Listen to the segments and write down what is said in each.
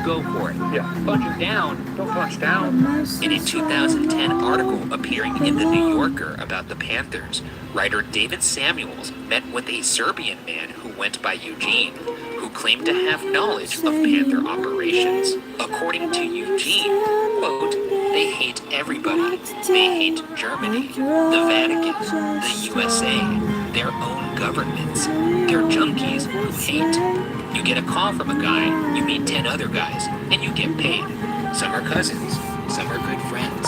go for it. Yeah. Punch him down. Don't punch down. In a 2010 article appearing in The New Yorker about the Panthers, writer David Samuels met with a Serbian man who went by Eugene, who claimed to have knowledge of Panther operations. According to Eugene, quote, they hate everybody. They hate Germany, the Vatican, the USA, their own governments. They're junkies who hate. You get a call from a guy, you meet 10 other guys, and you get paid. Some are cousins, some are good friends.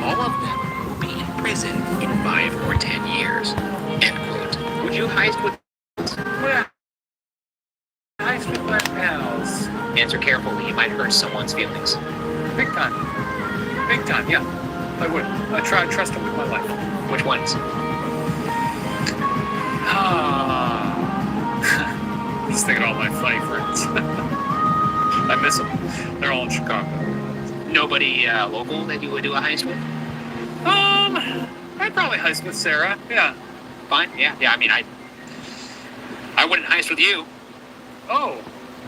All of them will be in prison in 5 or 10 years. End quote. Would you heist with... Yeah. Heist with my pals. Answer carefully, you might hurt someone's feelings. Big time. Big time, yeah. I would. I trust him with my life. Which ones? Just thinking of all my funny friends. I miss them. They're all in Chicago. Nobody local that you would do a heist with? I'd probably heist with Sarah. Yeah. Fine, yeah. I mean, I wouldn't heist with you. Oh,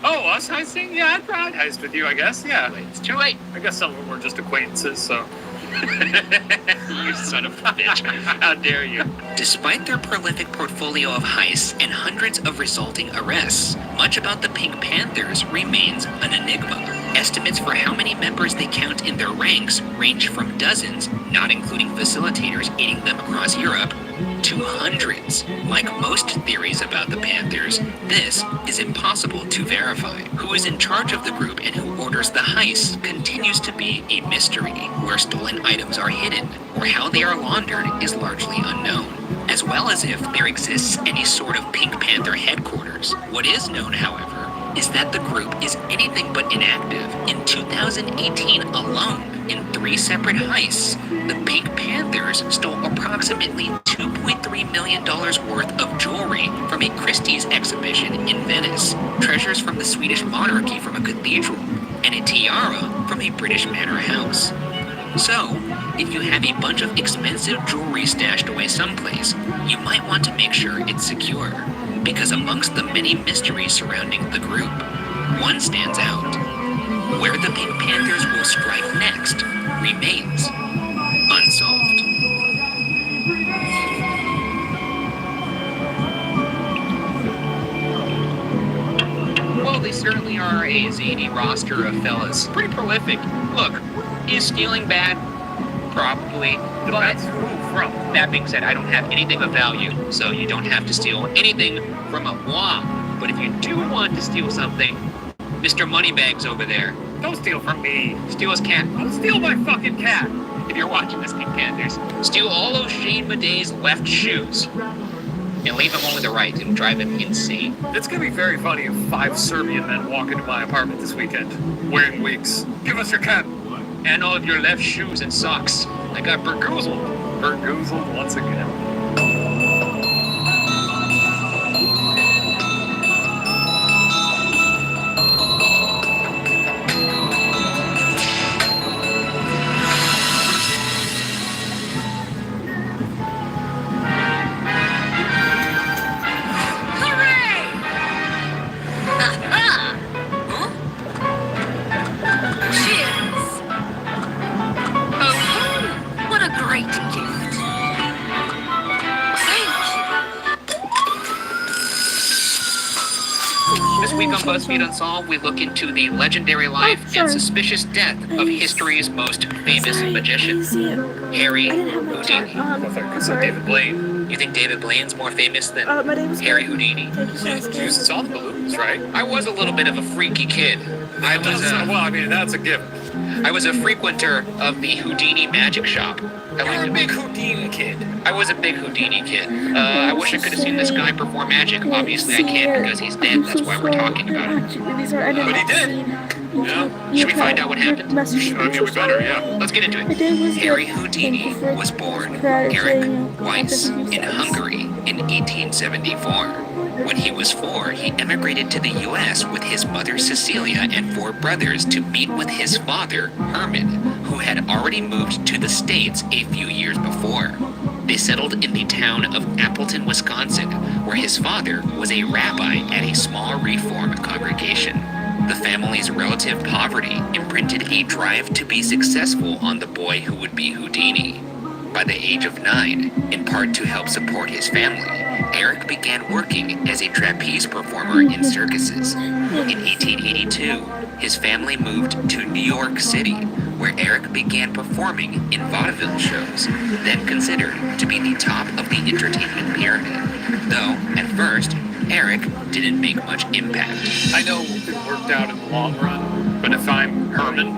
us heisting? Yeah, I'd probably heist with you, I guess. Yeah. It's too late. I guess some of them were just acquaintances, so. You son of a bitch. How dare you? Despite their prolific portfolio of heists and hundreds of resulting arrests, much about the Pink Panthers remains an enigma. Estimates for how many members they count in their ranks range from dozens, not including facilitators aiding them across Europe, to hundreds. Like most theories about the Panthers, this is impossible to verify. Who is in charge of the group and who orders the heists continues to be a mystery. Where stolen items are hidden or how they are laundered is largely unknown, as well as if there exists any sort of Pink Panther headquarters. What is known, however, is that the group is anything but inactive. In 2018 alone, in 3 separate heists, the Pink Panthers stole approximately $2.3 million worth of jewelry from a Christie's exhibition in Venice, treasures from the Swedish monarchy from a cathedral, and a tiara from a British manor house. So, if you have a bunch of expensive jewelry stashed away someplace, you might want to make sure it's secure, because amongst the many mysteries surrounding the group, one stands out. Where the Pink Panthers will strike next remains unsolved. Well, they certainly are a zany roster of fellas. Pretty prolific. Look, is stealing bad? Probably. Depends who from. That being said, I don't have anything of value, so you don't have to steal anything from a moi. But if you do want to steal something, Mr. Moneybags over there, Don't steal from me. steal his cat. Don't steal my fucking cat. If you're watching this, Pink Panthers, steal all of Shane Madej's left shoes. And leave him only the right. It'll drive him insane. It's gonna be very funny if 5 Serbian men walk into my apartment this weekend wearing wigs. Give us your cat. And all of your left shoes and socks. I got burgoozled. Burgoozled once again. What a great gift. Thank you. This week on BuzzFeed Unsolved, we look into the legendary life and suspicious death of history's most famous magician, Harry Houdini. I thought you said David Blaine. You think David Blaine's more famous than My name is Harry Houdini? You saw the balloons, right? I was a little bit of a freaky kid. I Well, I mean, that's a gift. was a frequenter of the Houdini magic shop. I You're a liked big Houdini kid. I was a big Houdini kid. I wish I could have seen this guy perform magic. Obviously, I can't because he's dead. That's why we're talking about it. But he did. Yeah. Should we find out what happened? I mean, we better, yeah. Let's get into it. Harry Houdini was born Eric Weiss in Hungary in 1874. When he was 4, he emigrated to the U.S. with his mother Cecilia and 4 brothers to meet with his father, Herman, who had already moved to the States a few years before. They settled in the town of Appleton, Wisconsin, where his father was a rabbi at a small Reform congregation. The family's relative poverty imprinted a drive to be successful on the boy who would be Houdini. By the age of 9, in part to help support his family, Eric began working as a trapeze performer in circuses. In 1882, his family moved to New York City, where Eric began performing in vaudeville shows, then considered to be the top of the entertainment pyramid. Though, at first, Eric didn't make much impact. I know it worked out in the long run, but if I'm Herman,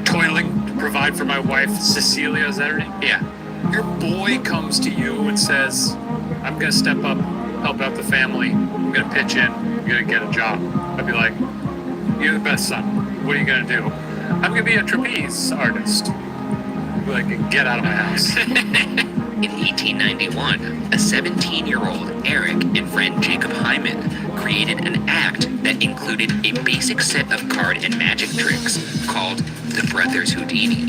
toiling to provide for my wife, Cecilia, is that her name? Yeah. Your boy comes to you and says, I'm going to step up, help out the family, I'm going to pitch in, I'm going to get a job. I'd be like, you're the best son. What are you going to do? I'm going to be a trapeze artist. I'd be like, get out of my house. In 1891, a 17-year-old Eric and friend Jacob Hyman created an act that included a basic set of card and magic tricks called the Brothers Houdini.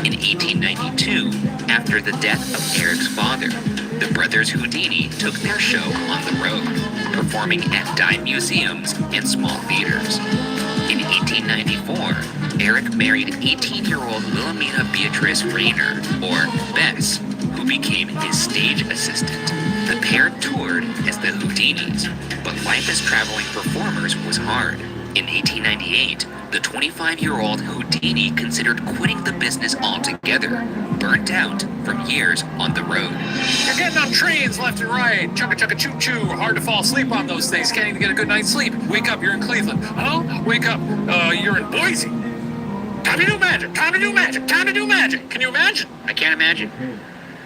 In 1892, after the death of Eric's father, the Brothers Houdini took their show on the road, performing at dime museums and small theaters. In 1894, Eric married 18-year-old Wilhelmina Beatrice Rayner, or Bess, who became his stage assistant. The pair toured as the Houdinis, but life as traveling performers was hard. In 1898, the 25-year-old Houdini considered quitting the business altogether, burnt out from years on the road. You're getting on trains left and right, chugga chugga choo choo, hard to fall asleep on those things, can't even get a good night's sleep. Wake up, you're in Cleveland. Huh? Wake up, you're in Boise. Time to do magic, time to do magic, time to do magic. Can you imagine? I can't imagine.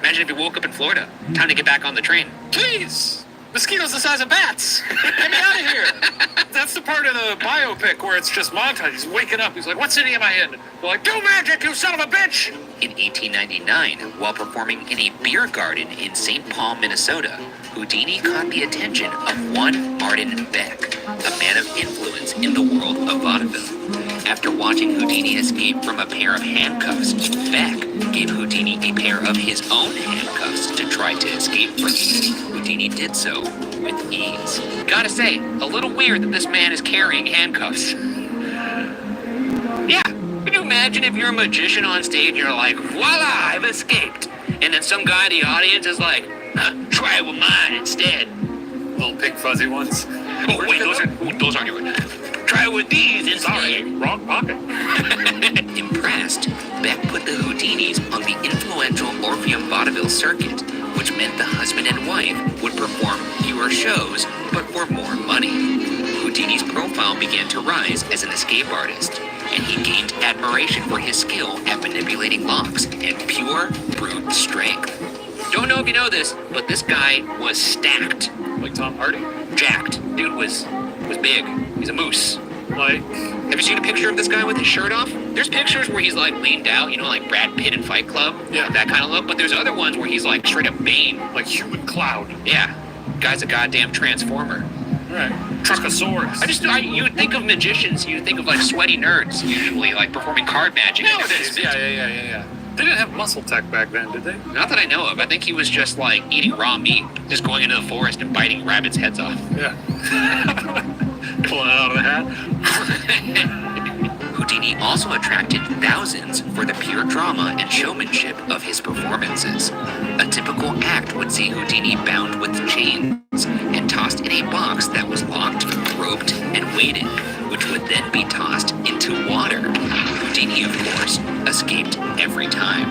Imagine if you woke up in Florida. Time to get back on the train. Please! Mosquitoes the size of bats! Get me out of here! That's the part of the biopic where it's just montage. He's waking up, he's like, what's sitting in my head? They're like, do magic, you son of a bitch! In 1899, while performing in a beer garden in St. Paul, Minnesota, Houdini caught the attention of one Martin Beck, a man of influence in the world of vaudeville. After watching Houdini escape from a pair of handcuffs, Beck gave Houdini a pair of his own handcuffs to try to escape from. Houdini did so with ease. Gotta say, a little weird that this man is carrying handcuffs. Yeah, can you imagine if you're a magician on stage and you're like, voila, I've escaped. And then some guy in the audience is like, try it with mine instead. Little pink fuzzy ones. Oh, wait, those aren't yours. Try it with these instead. Sorry, wrong pocket. Impressed, Beck put the Houdinis on the influential Orpheum vaudeville circuit, which meant the husband and wife would perform fewer shows, but for more money. Houdini's profile began to rise as an escape artist, and he gained admiration for his skill at manipulating locks and pure brute strength. Don't know if you know this, but this guy was stacked. Like Tom Hardy? Jacked. Dude was big. He's a moose. Like, Have you seen a picture of this guy with his shirt off? There's pictures where he's like leaned out, like Brad Pitt in Fight Club. Yeah. That kind of look. But there's other ones where he's like straight up Bane. like human cloud. Yeah. Guy's a goddamn transformer. Right. Truckosaurus. You would think of magicians, you would think of like sweaty nerds, usually like performing card magic. Nowadays, yeah. They didn't have muscle tech back then, did they? Not that I know of. I think he was just like eating raw meat, just going into the forest and biting rabbits' heads off. Yeah. Pulling it out of the hat. Houdini also attracted thousands for the pure drama and showmanship of his performances. A typical act would see Houdini bound with chains and tossed in a box that was locked, roped, and weighted, which would then be tossed into water. Houdini, of course, escaped every time.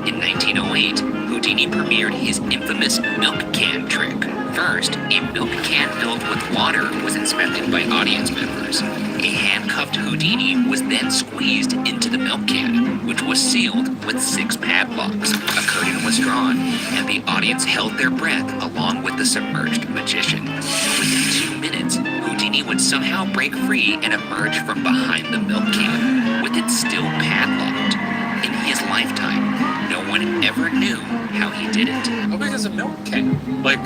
In 1908, Houdini premiered his infamous milk can trick. First, a milk can filled with water was inspected by audience members. A handcuffed Houdini was then squeezed into the milk can, which was sealed with 6 padlocks. A curtain was drawn, and the audience held their breath along with the submerged magician. Within 2 minutes, Houdini would somehow break free and emerge from behind the milk can, with it still padlocked. In his lifetime, no one ever knew how he did it. How big is a milk can? Like,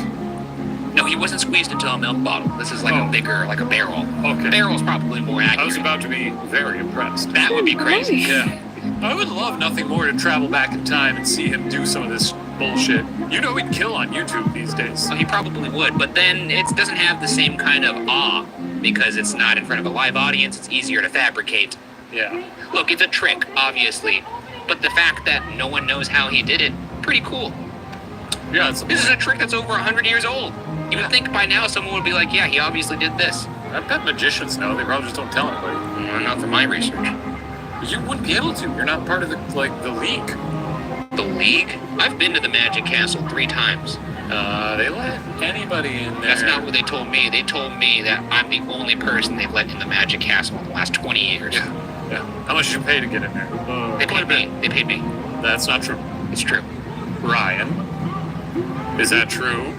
No, he wasn't squeezed into a milk bottle. This is like a bigger, like a barrel. Okay. Barrel's probably more accurate. I was about to be very impressed. That would be crazy. Yeah. I would love nothing more to travel back in time and see him do some of this bullshit. You know he'd kill on YouTube these days. So he probably would, but then it doesn't have the same kind of awe because it's not in front of a live audience. It's easier to fabricate. Yeah. Look, it's a trick, obviously, but the fact that no one knows how he did it, pretty cool. Yeah, it's This is a trick that's over 100 years old. You would think by now someone would be like, yeah, he obviously did this. I bet magicians know. They probably just don't tell anybody. Well, not from my research. You wouldn't be able to. You're not part of the league. The League? I've been to the Magic Castle 3 times. They let anybody in there. That's not what they told me. They told me that I'm the only person they've let in the Magic Castle in the last 20 years. Yeah. How much did you pay to get in there? They paid me. They paid me. That's not true. It's true. Ryan, is that true?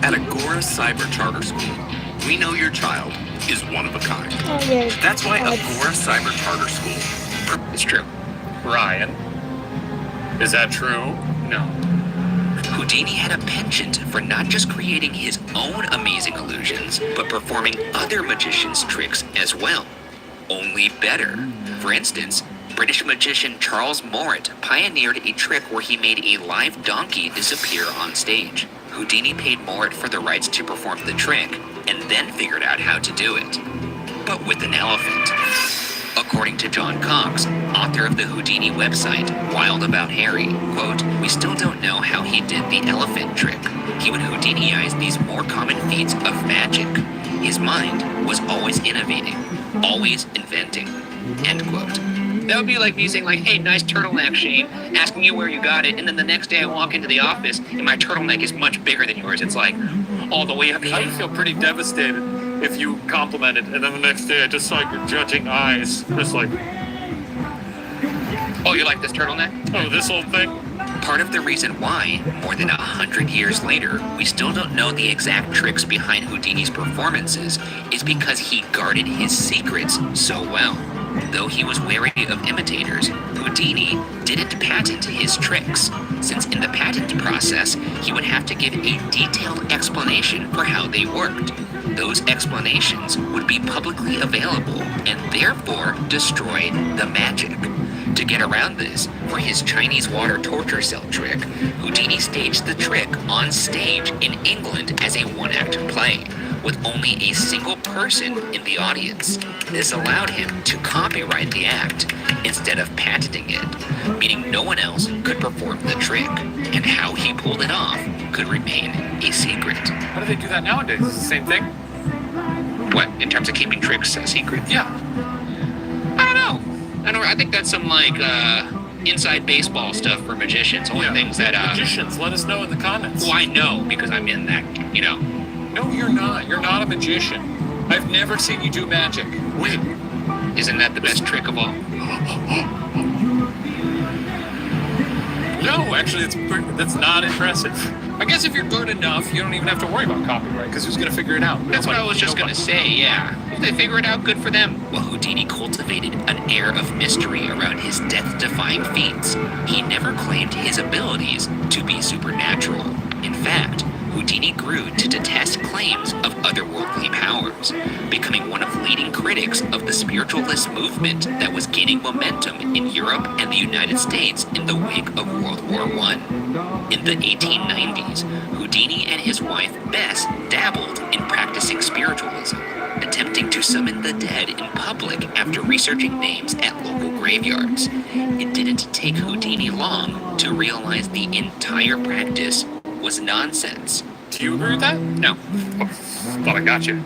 At Agora Cyber Charter School, we know your child is one of a kind. That's why Agora Cyber Charter School. It's true. Ryan, is that true? No. Houdini had a penchant for not just creating his own amazing illusions, but performing other magicians' tricks as well. Only better. For instance, British magician Charles Morritt pioneered a trick where he made a live donkey disappear on stage. Houdini paid Morritt for the rights to perform the trick, and then figured out how to do it. But with an elephant. According to John Cox, author of the Houdini website, Wild About Harry, quote, "We still don't know how he did the elephant trick. He would Houdiniize these more common feats of magic. His mind was always innovating, always inventing," end quote. That would be like me saying like, hey, nice turtleneck, Shane, asking you where you got it, and then the next day I walk into the office and my turtleneck is much bigger than yours. It's like, all the way up I would here. feel pretty devastated if you complimented, and then the next day I just saw your judging eyes, just like, Oh, you like this turtleneck? oh, this whole thing? Part of the reason why, more than 100 years later, we still don't know the exact tricks behind Houdini's performances is because he guarded his secrets so well. Though he was wary of imitators, Houdini didn't patent his tricks, since in the patent process, he would have to give a detailed explanation for how they worked. Those explanations would be publicly available and therefore destroy the magic. To get around this, for his Chinese water torture cell trick, Houdini staged the trick on stage in England as a one-act play, with only a single person in the audience. This allowed him to copyright the act instead of patenting it, meaning no one else could perform the trick, and how he pulled it off could remain a secret. How do they do that nowadays? It's the same thing? What, in terms of keeping tricks a secret? Yeah. I don't know. I think that's some like inside baseball stuff for magicians. Only things that Magicians, let us know in the comments. well, I know because I'm in that, you know. No, you're not. You're not a magician. I've never seen you do magic. Wait, isn't that the best trick of all? No, actually, that's not impressive. I guess if you're good enough, you don't even have to worry about copyright, because who's going to figure it out? That's what I was just gonna say, yeah. If they figure it out, good for them. While Houdini cultivated an air of mystery around his death-defying feats, he never claimed his abilities to be supernatural. In fact, Houdini grew to detest claims of otherworldly powers, becoming one of leading critics of the spiritualist movement that was gaining momentum in Europe and the United States in the wake of World War I. In the 1890s, Houdini and his wife Bess dabbled in practicing spiritualism, attempting to summon the dead in public after researching names at local graveyards. It didn't take Houdini long to realize the entire practice was nonsense. Do you agree with that? No. Thought I got you.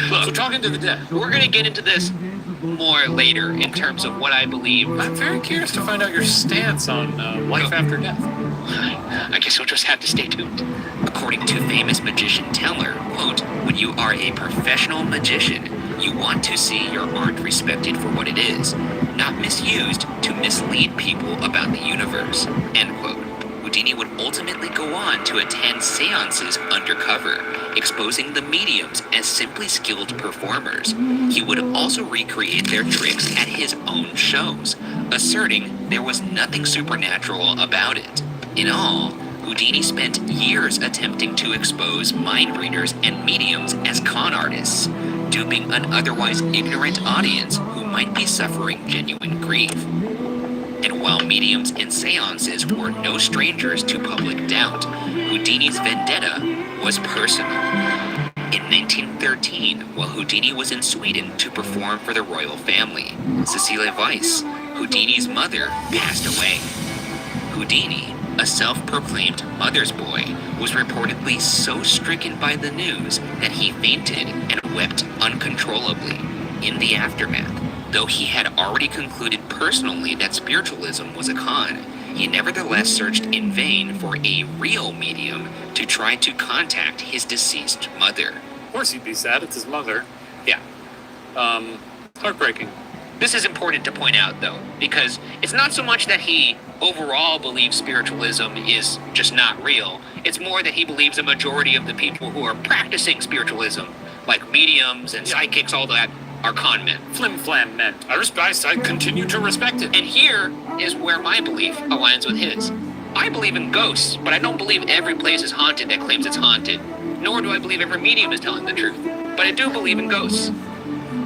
Look, So talking to the dead. we're gonna get into this more later in terms of what I believe. I'm very curious to find out your stance on life after death. I guess we'll just have to stay tuned. According to famous magician Teller, quote, "When you are a professional magician, you want to see your art respected for what it is, not misused to mislead people about the universe," end quote. Houdini would ultimately go on to attend seances undercover, exposing the mediums as simply skilled performers. He would also recreate their tricks at his own shows, asserting there was nothing supernatural about it. In all, Houdini spent years attempting to expose mind readers and mediums as con artists, duping an otherwise ignorant audience who might be suffering genuine grief. And while mediums and seances were no strangers to public doubt, Houdini's vendetta was personal. In 1913, while Houdini was in Sweden to perform for the royal family, Cecilia Weiss, Houdini's mother, passed away. Houdini, a self-proclaimed mother's boy, was reportedly so stricken by the news that he fainted and wept uncontrollably. In the aftermath, though he had already concluded personally that spiritualism was a con, he nevertheless searched in vain for a real medium to try to contact his deceased mother. Of course he'd be sad. It's his mother. Yeah. Heartbreaking. This is important to point out, though, because it's not so much that he overall believes spiritualism is just not real. It's more that he believes a majority of the people who are practicing spiritualism, like mediums and psychics, all that, are con men. Flim-flam men. I continue to respect it. And here is where my belief aligns with his. I believe in ghosts, but I don't believe every place is haunted that claims it's haunted. Nor do I believe every medium is telling the truth. But I do believe in ghosts.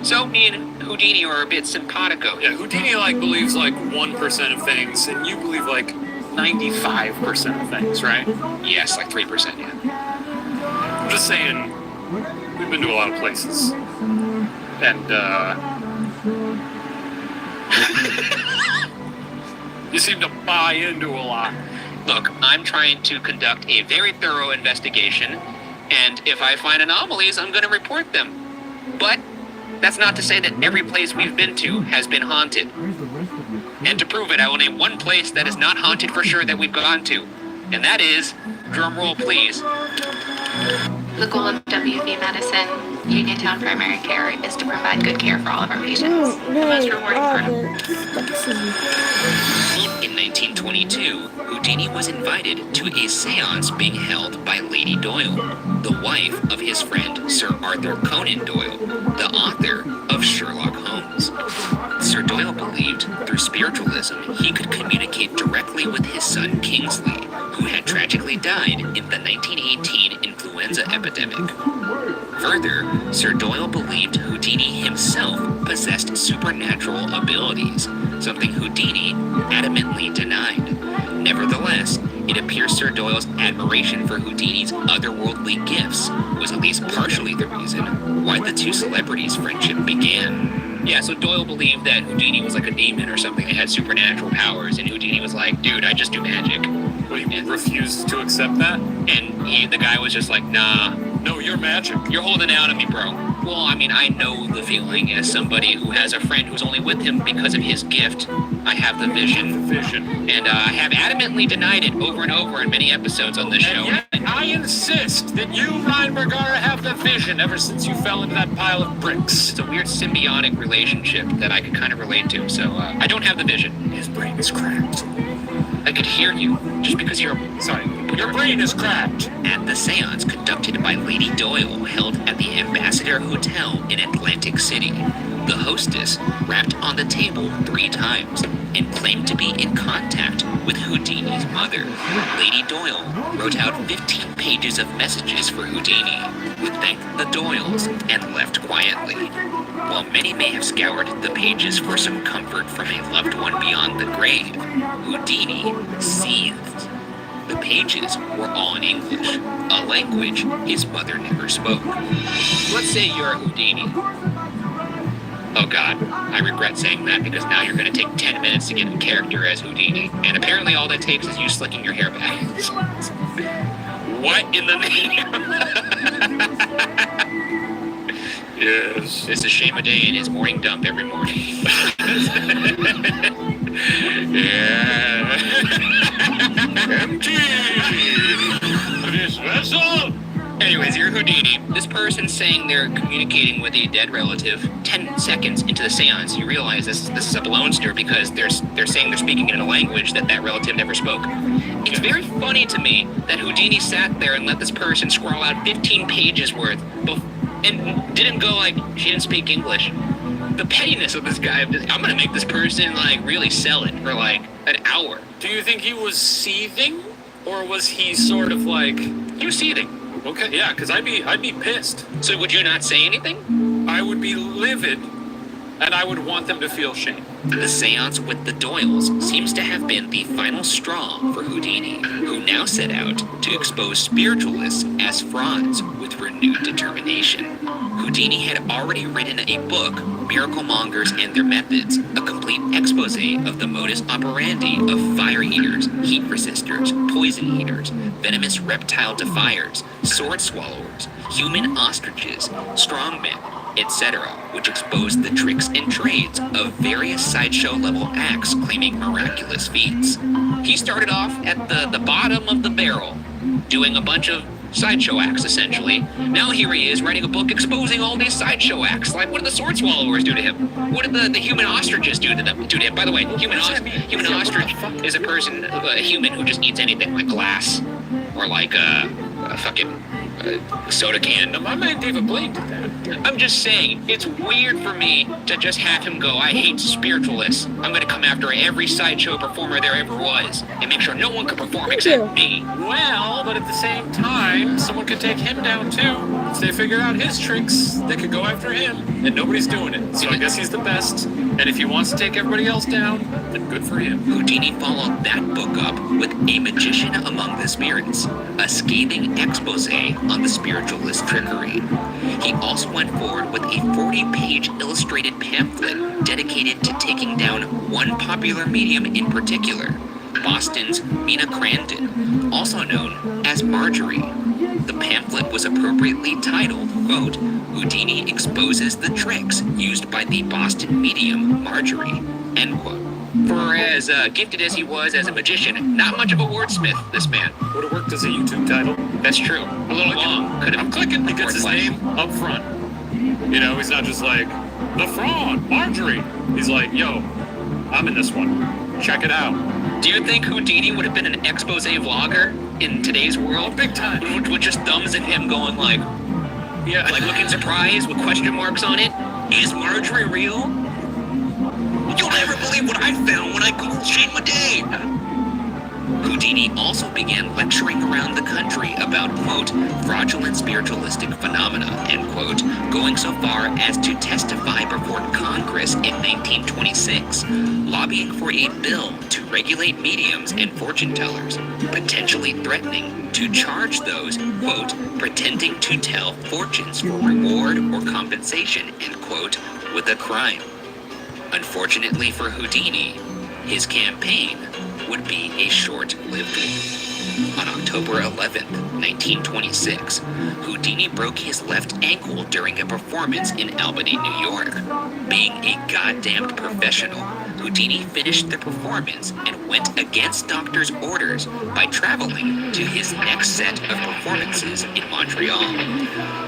So me and Houdini are a bit simpatico. Yeah, Houdini believes 1% of things, and you believe 95% of things, right? Yes, 3%, yeah. I'm just saying, we've been to a lot of places. And, you seem to buy into a lot. Look, I'm trying to conduct a very thorough investigation, and if I find anomalies, I'm going to report them. But that's not to say that every place we've been to has been haunted. And to prove it, I will name one place that is not haunted for sure that we've gone to. And that is, drumroll please, The goal of WV Medicine, Uniontown Primary Care, is to provide good care for all of our patients. The most rewarding part of In 1922, Houdini was invited to a seance being held by Lady Doyle, the wife of his friend Sir Arthur Conan Doyle, the author of Sherlock Holmes. Sir Doyle believed through spiritualism he could communicate directly with his son Kingsley, who had tragically died in the 1918 influenza epidemic. Further, Sir Doyle believed Houdini himself possessed supernatural abilities, something Houdini adamantly denied. Nevertheless, it appears Sir Doyle's admiration for Houdini's otherworldly gifts was at least partially the reason why the two celebrities' friendship began. Yeah, so Doyle believed that Houdini was like a demon or something that had supernatural powers, and Houdini was like, dude, I just do magic. But he refused to accept that? And the guy was just like, nah. No, you're magic. You're holding out on me, bro. Well, I mean, I know the feeling as somebody who has a friend who's only with him because of his gift. I have the vision. And I have adamantly denied it over and over in many episodes on this show. Yet, I insist that you, Ryan Bergara, have the vision ever since you fell into that pile of bricks. It's a weird symbiotic relationship that I could kind of relate to, so I don't have the vision. His brain is cracked. I could hear you, just because you're... Sorry, your brain is cracked. At the seance conducted by Lady Doyle held at the Ambassador Hotel in Atlantic City, the hostess rapped on the table 3 times and claimed to be in contact with Houdini's mother. Lady Doyle wrote out 15 pages of messages for Houdini, who thanked the Doyles and left quietly. While many may have scoured the pages for some comfort from a loved one beyond the grave, Houdini seethed. The pages were all in English, a language his mother never spoke. Let's say you're a Houdini. Oh god, I regret saying that because now you're going to take 10 minutes to get in character as Houdini, and apparently all that takes is you slicking your hair back. What in the name? Yes. It's a shame a day in his morning dump every morning. Yeah. Empty! This vessel! Anyways, you're Houdini. This person's saying they're communicating with a dead relative. 10 seconds into the seance, you realize this is a blownster because they're saying they're speaking in a language that relative never spoke. It's very funny to me that Houdini sat there and let this person scroll out 15 pages worth and didn't go like, she didn't speak English. The pettiness of this guy, I'm gonna make this person really sell it for an hour. Do you think he was seething? Or was he sort of He was seething. Okay, yeah, because I'd be pissed. So would you not say anything? I would be livid. And I would want them to feel shame. The seance with the Doyles seems to have been the final straw for Houdini, who now set out to expose spiritualists as frauds with renewed determination. Houdini had already written a book, Miracle Mongers and Their Methods, a complete expose of the modus operandi of fire eaters, heat resistors, poison eaters, venomous reptile defiers, sword swallowers, human ostriches, strongmen, etc., which exposed the tricks and trades of various sideshow level acts claiming miraculous feats. He started off at the bottom of the barrel, doing a bunch of sideshow acts, essentially. Now here he is writing a book exposing all these sideshow acts. Like, what did the sword swallowers do to him? What did the human ostriches do to him? By the way, human ostrich is a person, a human who just eats anything, like glass, or like a fucking soda can. My man David Blaine did that. I'm just saying, it's weird for me to just have him go, I hate spiritualists. I'm gonna come after every sideshow performer there ever was and make sure no one can perform except me. Well, but at the same time, someone could take him down too. If they figure out his tricks, they could go after him, and nobody's doing it. So I guess he's the best. And if he wants to take everybody else down, then good for him. Houdini followed that book up with A Magician Among the Spirits, a scathing expose on the spiritualist trickery. He also went forward with a 40-page illustrated pamphlet dedicated to taking down one popular medium in particular, Boston's Mina Crandon, also known as Marjorie. The pamphlet was appropriately titled, quote, Houdini exposes the tricks used by the Boston medium Marjorie, end quote. For as gifted as he was as a magician, not much of a wordsmith, this man. Would have worked as a YouTube title. That's true. A little long. Could have. I'm clicking. He gets his name up front. You know, he's not just like, the fraud, Marjorie. He's like, yo, I'm in this one. Check it out. Do you think Houdini would have been an expose vlogger in today's world? Big time. With just thumbs at him going like, Yeah. like looking surprised with question marks on it? Is Marjorie real? You'll never believe what I found when I googled Shane Madej. Houdini also began lecturing around the country about, quote, fraudulent spiritualistic phenomena, end quote, going so far as to testify before Congress in 1926, lobbying for a bill to regulate mediums and fortune tellers, potentially threatening to charge those, quote, pretending to tell fortunes for reward or compensation, end quote, with a crime. Unfortunately for Houdini, his campaign would be a short-lived one. On October 11th, 1926, Houdini broke his left ankle during a performance in Albany, New York. Being a goddamned professional, Houdini finished the performance and went against doctors' orders by traveling to his next set of performances in Montreal.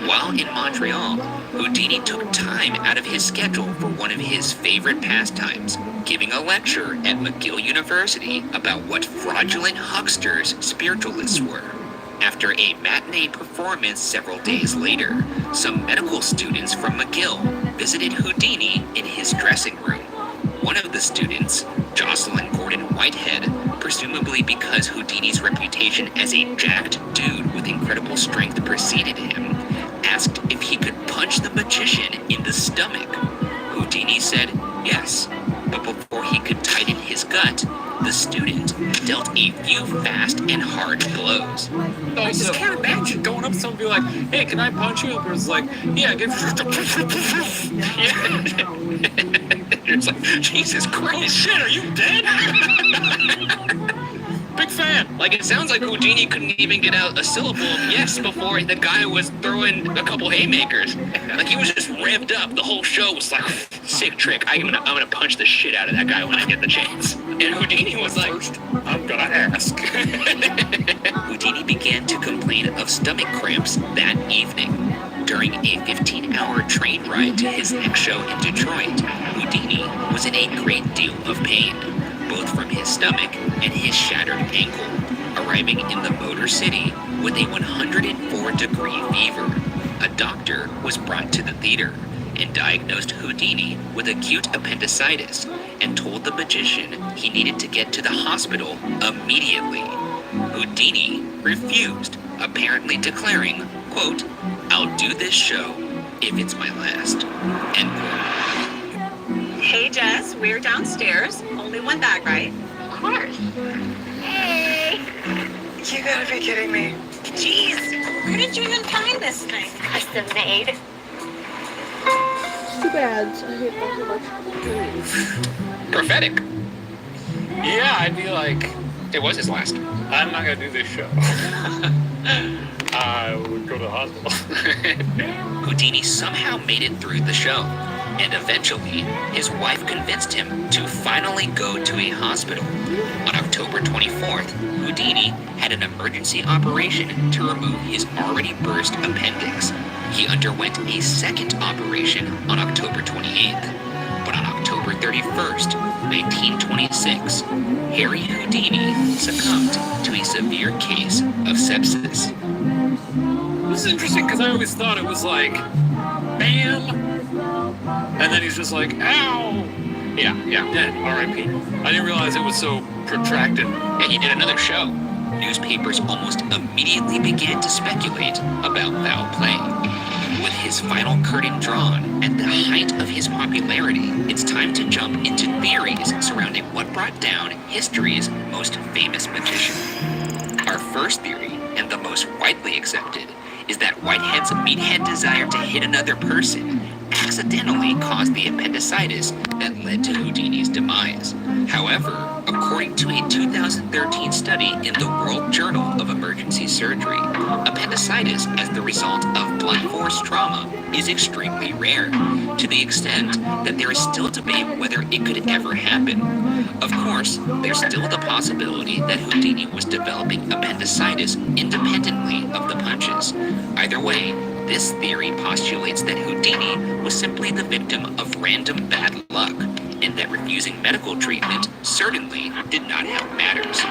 While in Montreal, Houdini took time out of his schedule for one of his favorite pastimes, giving a lecture at McGill University about what fraudulent hucksters spiritualists were. After a matinee performance several days later, some medical students from McGill visited Houdini in his dressing room. One of the students, Jocelyn Gordon Whitehead, presumably because Houdini's reputation as a jacked dude with incredible strength preceded him, asked if he could punch the magician in the stomach. Houdini said yes, but before he could tighten his gut, the student dealt a few fast and hard blows. I just can't imagine going up to someone and be like, hey, can I punch you? And it's like, yeah, give It's like, Jesus Oh Christ. shit, are you dead? Big fan. Like, it sounds like Houdini couldn't even get out a syllable of yes before the guy was throwing a couple haymakers. Like, he was just revved up. The whole show was like, sick trick. I'm gonna punch the shit out of that guy when I get the chance. And Houdini was like, First, I'm gonna ask. Houdini began to complain of stomach cramps that evening. During a 15-hour train ride to his next show in Detroit, Houdini was in a great deal of pain, both from his stomach and his shattered ankle, arriving in the Motor City with a 104-degree fever. A doctor was brought to the theater and diagnosed Houdini with acute appendicitis and told the magician he needed to get to the hospital immediately. Houdini refused, apparently declaring, quote, I'll do this show if it's my last, end quote. guys, we're downstairs. Only one bag, right? Of course. Hey! You gotta be kidding me. Jeez, where did you even find this thing? Custom made. Stupid ads. I hate them so much. Prophetic. Yeah, I'd be like, It was his last. I'm not gonna do this show. I would go to the hospital. Houdini somehow made it through the show, and eventually, his wife convinced him to finally go to a hospital. On October 24th, Houdini had an emergency operation to remove his already burst appendix. He underwent a second operation on October 28th. But on October 31st, 1926, Harry Houdini succumbed to a severe case of sepsis. This is interesting because I always thought it was like, bam, and then he's just like, ow, Yeah. dead, R.I.P. I didn't realize it was so protracted. And he did another show. Newspapers almost immediately began to speculate about foul play. With his final curtain drawn at the height of his popularity, it's time to jump into theories surrounding what brought down history's most famous magician. Our first theory, and the most widely accepted, is that Whitehead's meathead desire to hit another person accidentally caused the appendicitis that led to Houdini's demise. However, according to a 2013 study in the World Journal of Emergency Surgery, appendicitis as the result of blunt force trauma is extremely rare, to the extent that there is still debate whether it could ever happen. Of course, there's still the possibility that Houdini was developing appendicitis independently of the punches. Either way, this theory postulates that Houdini was simply the victim of random bad luck, and that refusing medical treatment certainly did not help matters.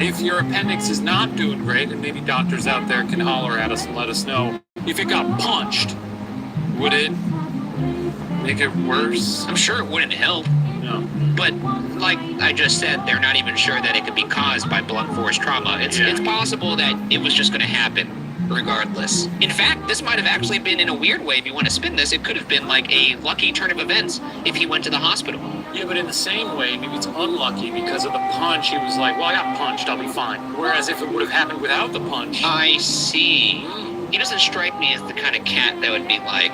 If your appendix is not doing great, and maybe doctors out there can holler at us and let us know, if it got punched, would it make it worse? I'm sure it wouldn't help, No. but like I just said, they're not even sure that it could be caused by blunt force trauma. It's possible that it was just going to happen regardless. In fact, this might have actually been, in a weird way, if you want to spin this, it could have been like a lucky turn of events if he went to the hospital. Yeah, but in the same way, maybe it's unlucky because of the punch. He was like, well, I got punched, I'll be fine. Whereas if it would have happened without the punch, I see. He doesn't strike me as the kind of cat that would be like,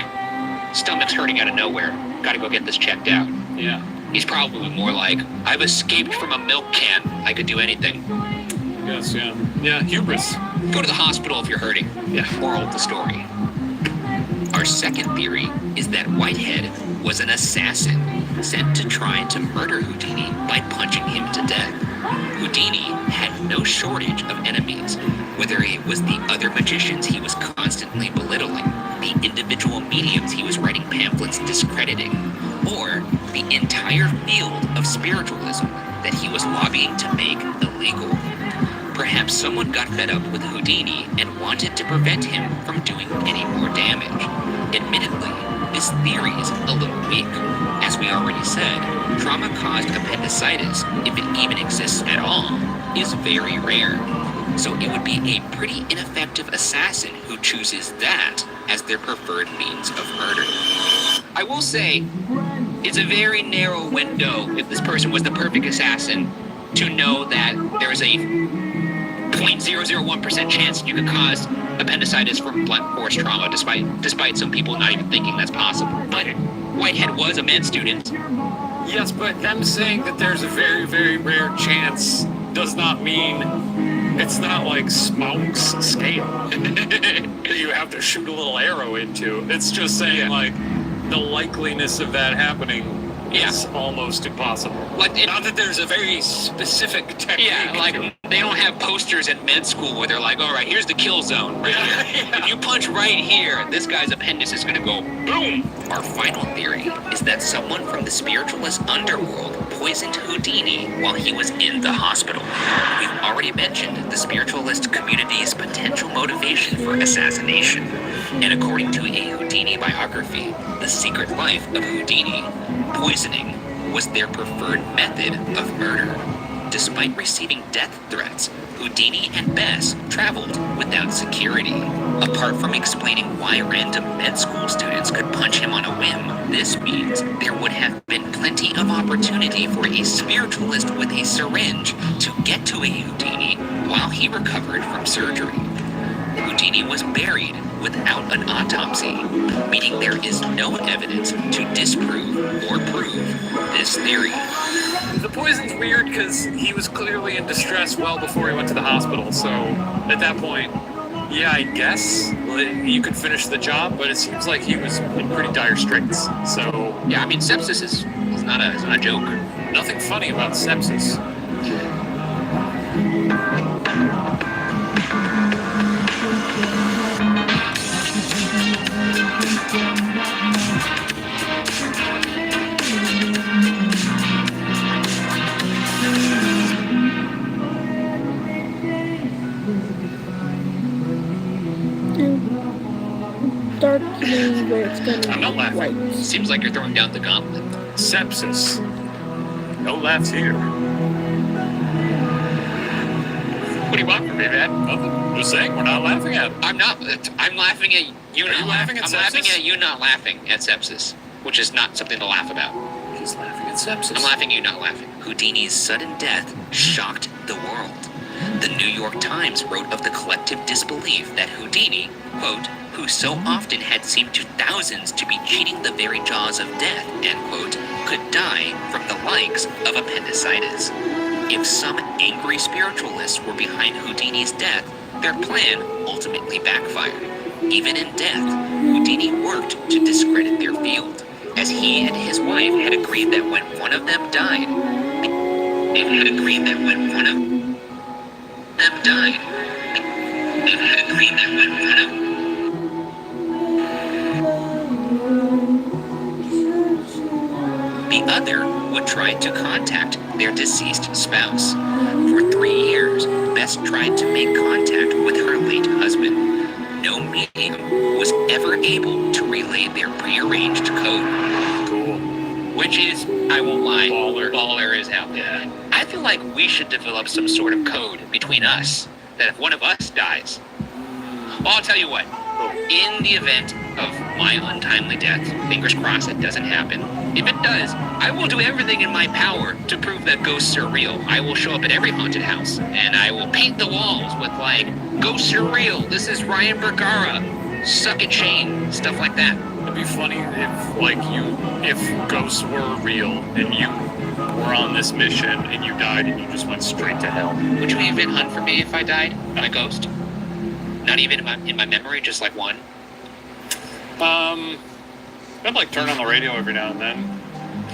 stomach's hurting out of nowhere, gotta go get this checked out. yeah. He's probably more like, I've escaped from a milk can, I could do anything. Yes, yeah. Yeah, hubris. Go to the hospital if you're hurting. Yeah. Moral of the story. Our second theory is that Whitehead was an assassin sent to try to murder Houdini by punching him to death. Houdini had no shortage of enemies, whether it was the other magicians he was constantly belittling, the individual mediums he was writing pamphlets discrediting, or the entire field of spiritualism that he was lobbying to make illegal. Perhaps someone got fed up with Houdini and wanted to prevent him from doing any more damage. Admittedly, this theory is a little weak. As we already said, trauma-caused appendicitis, if it even exists at all, is very rare. So it would be a pretty ineffective assassin who chooses that as their preferred means of murder. I will say, it's a very narrow window if this person was the perfect assassin to know that there's a 0.001% chance you could cause appendicitis from blunt force trauma, despite some people not even thinking that's possible. But Whitehead was a med student. Yes, but them saying that there's a very, very rare chance does not mean it's not like Smoke's scale that you have to shoot a little arrow into. It's just saying like the likeliness of that happening is almost impossible. Like, Not that there's a very specific technique. yeah, like to it. they don't have posters in med school where they're like, all right, here's the kill zone right here. If you punch right here, this guy's appendix is gonna go boom. Our final theory is that someone from the spiritualist underworld poisoned Houdini while he was in the hospital. We've already mentioned the spiritualist community's potential motivation for assassination. And according to a Houdini biography, The Secret Life of Houdini, poisoning was their preferred method of murder. Despite receiving death threats, Houdini and Bess traveled without security. Apart from explaining why random med school students could punch him on a whim, this means there would have been plenty of opportunity for a spiritualist with a syringe to get to a Houdini while he recovered from surgery. Houdini was buried without an autopsy, meaning there is no evidence to disprove or prove this theory. The poison's weird because he was clearly in distress well before he went to the hospital, so at that point, yeah, I guess you could finish the job, but it seems like he was in pretty dire straits. So Yeah, I mean, sepsis is not a joke. nothing funny about sepsis. Dark means where it's gonna I'm not be laughing. white. Seems like you're throwing down the gauntlet. Sepsis. No laughs here. What do you want from me, man? Nothing. Just saying, we're not laughing at it. I'm not. I'm laughing at you. Are you laughing at I'm sepsis? laughing at you not laughing at sepsis, which is not something to laugh about. He's laughing at sepsis. I'm laughing at you not laughing. Houdini's sudden death shocked the world. The New York Times wrote of the collective disbelief that Houdini, quote, who so often had seemed to thousands to be cheating the very jaws of death, end quote, could die from the likes of appendicitis. If some angry spiritualists were behind Houdini's death, their plan ultimately backfired. Even in death, Houdini worked to discredit their field, as he and his wife had agreed that when one of them died, the other would try to contact their deceased spouse. For 3 years, Bess tried to make contact with her late husband. No medium was ever able to relay their prearranged code. Cool. Which is, I won't lie, Baller. is out there. I feel like we should develop some sort of code between us, that if one of us dies, well, I'll tell you what, in the event of my untimely death, fingers crossed it doesn't happen, if it does, I will do everything in my power to prove that ghosts are real. I will show up at every haunted house, and I will paint the walls with, like, ghosts are real, this is Ryan Bergara, suck it Shane, stuff like that. It'd be funny if ghosts were real and you were on this mission and you died and you just went straight to hell. Would you even hunt for me if I died? A ghost? Not even in my memory, just like one? I'd like turn on the radio every now and then.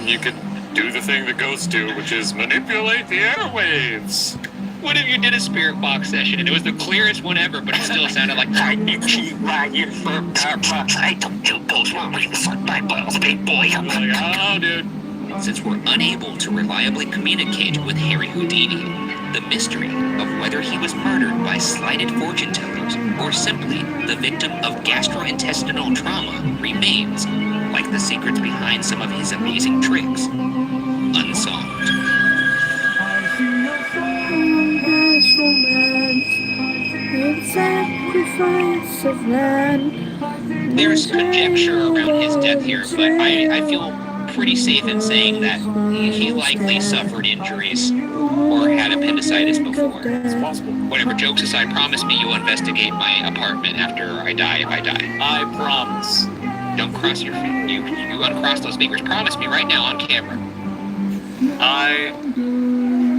You could do the thing that ghosts do, which is manipulate the airwaves. What if you did a spirit box session and it was the clearest one ever, but it still sounded like I don't do those rings on my balls, big boy. I'm like, oh, dude. Since we're unable to reliably communicate with Harry Houdini, the mystery of whether he was murdered by slighted fortune tellers or simply the victim of gastrointestinal trauma remains, like the secrets behind some of his amazing tricks, unsolved. Sacrifice of man. There's conjecture around his death here, but I feel pretty safe in saying that he likely suffered injuries or had appendicitis before. It's possible. Whatever, jokes aside, promise me you'll investigate my apartment after I die, if I die. I promise. Don't cross your feet. You uncross those fingers. Promise me right now on camera. I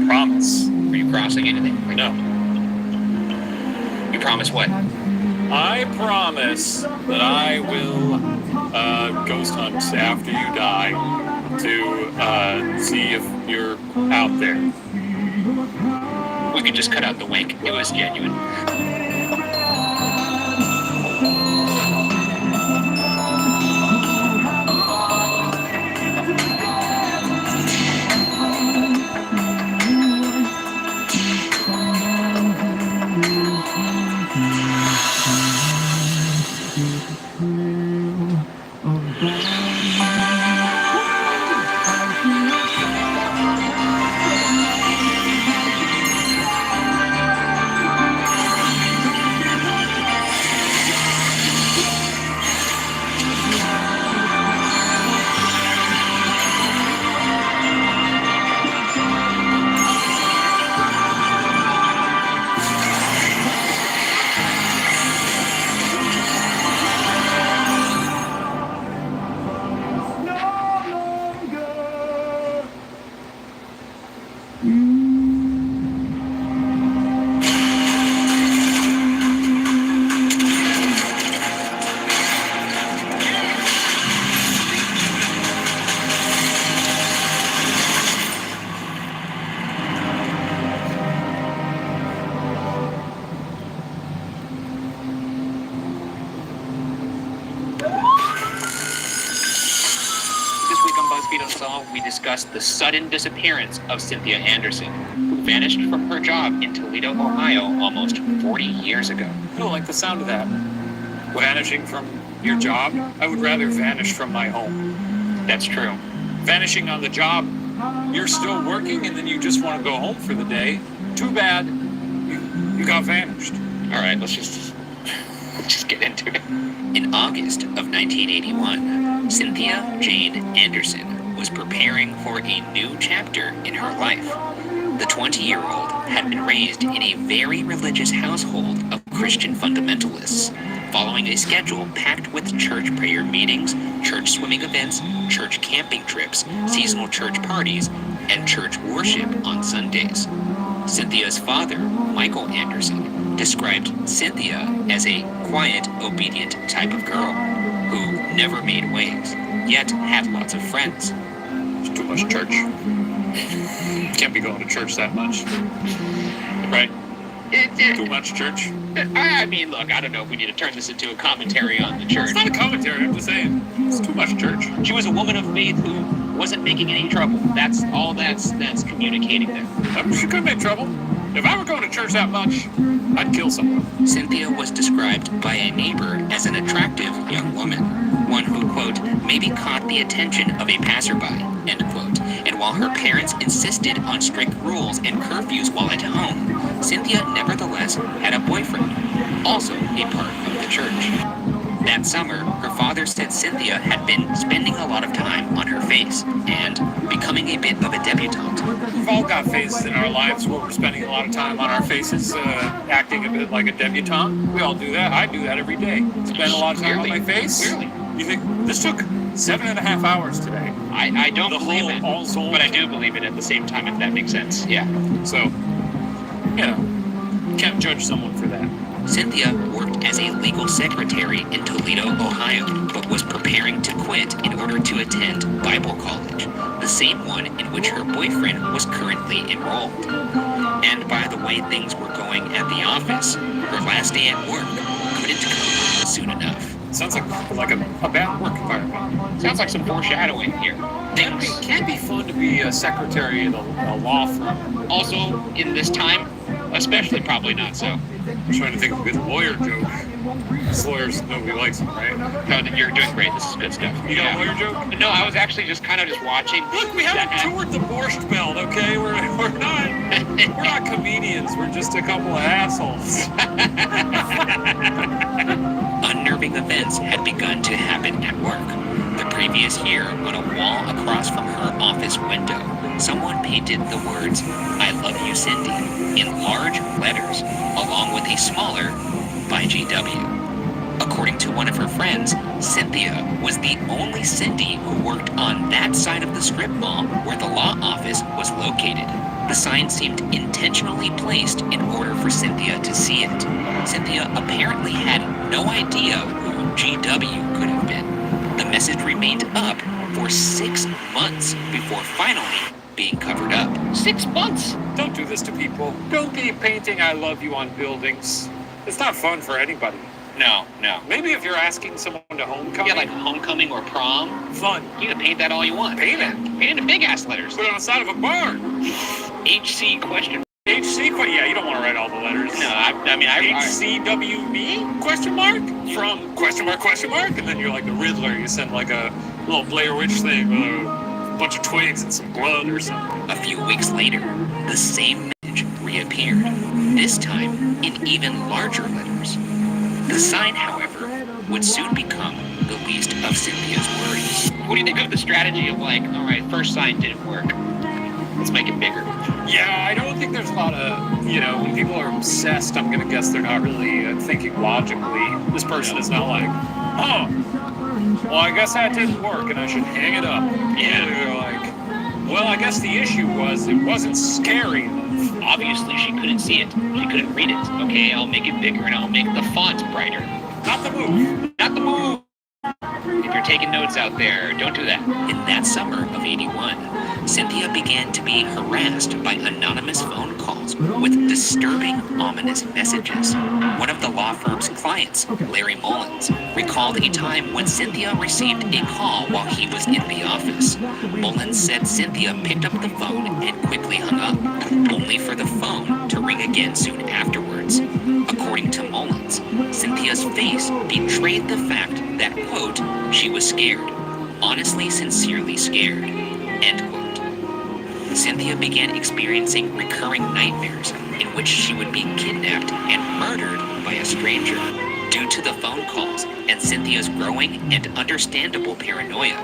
promise. Are you crossing anything? No. You promise what? I promise that I will ghost hunt after you die to see if you're out there. We could just cut out the wink. It was genuine. BuzzFeed Unsolved, we discussed the sudden disappearance of Cynthia Anderson, who vanished from her job in Toledo, Ohio, almost 40 years ago. I don't like the sound of that. Vanishing from your job? I would rather vanish from my home. That's true. Vanishing on the job, you're still working and then you just want to go home for the day. Too bad. You got vanished. All right, let's just get into it. In August of 1981, Cynthia Jane Anderson was preparing for a new chapter in her life. The 20-year-old had been raised in a very religious household of Christian fundamentalists, following a schedule packed with church prayer meetings, church swimming events, church camping trips, seasonal church parties, and church worship on Sundays. Cynthia's father, Michael Anderson, described Cynthia as a quiet, obedient type of girl who never made waves, yet had lots of friends. It's too much church. Can't be going to church that much. Right? Too much church. I mean, look, I don't know if we need to turn this into a commentary on the church. It's not a commentary, I'm just saying. It's too much church. She was a woman of faith who wasn't making any trouble. That's all that's communicating there. She could make trouble. If I were going to church that much, I'd kill someone. Cynthia was described by a neighbor as an attractive young woman, one who, quote, maybe caught the attention of a passerby, end quote. And while her parents insisted on strict rules and curfews while at home, Cynthia nevertheless had a boyfriend, also a part of the church. That summer, her father said Cynthia had been spending a lot of time on her face and becoming a bit of a debutante. We've all got phases in our lives where we're spending a lot of time on our faces, acting a bit like a debutante. We all do that. I do that every day. Spend a lot of time on my face. Clearly. You think this took 7.5 hours today? I don't The believe it, whole soul. but I do believe it at the same time, if that makes sense. Yeah. So, can't judge someone for that. Cynthia worked as a legal secretary in Toledo, Ohio, but was preparing to quit in order to attend Bible college, the same one in which her boyfriend was currently enrolled. And by the way things were going at the office, her last day at work couldn't come soon enough. Sounds like a bad work environment. Sounds like some foreshadowing here. Can't be fun to be a secretary in a law firm. Also, in this time, especially probably not so. I'm trying to think of a good lawyer joke. This lawyers, nobody likes them, right? No, you're doing great. This is good stuff. You got a lawyer joke? No, I was actually just watching. Look, we haven't toured the Borscht Belt, okay? We're not comedians. We're just a couple of assholes. Unnerving events had begun to happen at work. The previous year, on a wall across from her office window, someone painted the words, "I love you, Cindy," in large letters, along with a smaller, by GW. According to one of her friends, Cynthia was the only Cindy who worked on that side of the strip mall where the law office was located. The sign seemed intentionally placed in order for Cynthia to see it. Cynthia apparently had no idea who GW could have been. The message remained up for 6 months before finally being covered up. 6 months? Don't do this to people. Don't be painting "I love you" on buildings. It's not fun for anybody. No. Maybe if you're asking someone to homecoming. Yeah, like homecoming or prom. Fun. You can paint that all you want. Paint it. Paint it in big ass letters. Put it on the side of a barn. HC question. Yeah, you don't want to write all the letters. No, I HCWB question mark from question mark, and then you're like the Riddler. You send like a little Blair Witch thing with a bunch of twigs and some blood or something. A few weeks later, the same message reappeared. This time in even larger letters. The sign, however, would soon become the least of Cynthia's worries. What do you think of the strategy of like, all right, first sign didn't work, let's make it bigger? Yeah, I don't think there's a lot of, when people are obsessed, I'm going to guess they're not really thinking logically. This person is not like, well, I guess that didn't work and I should hang it up. Yeah. They're like, well, I guess the issue was it wasn't scary enough. Obviously, she couldn't see it. She couldn't read it. Okay, I'll make it bigger and I'll make the font brighter. Not the move. Not the move. If you're taking notes out there, don't do that. In that summer of '81, Cynthia began to be harassed by anonymous phone calls with disturbing, ominous messages. One of the law firm's clients, Larry Mullins, recalled a time when Cynthia received a call while he was in the office. Mullins said Cynthia picked up the phone and quickly hung up, only for the phone to ring again soon afterwards. According to Mullins, Cynthia's face betrayed the fact that, quote, she was scared, honestly, sincerely scared, end quote. Cynthia began experiencing recurring nightmares in which she would be kidnapped and murdered by a stranger. Due to the phone calls and Cynthia's growing and understandable paranoia,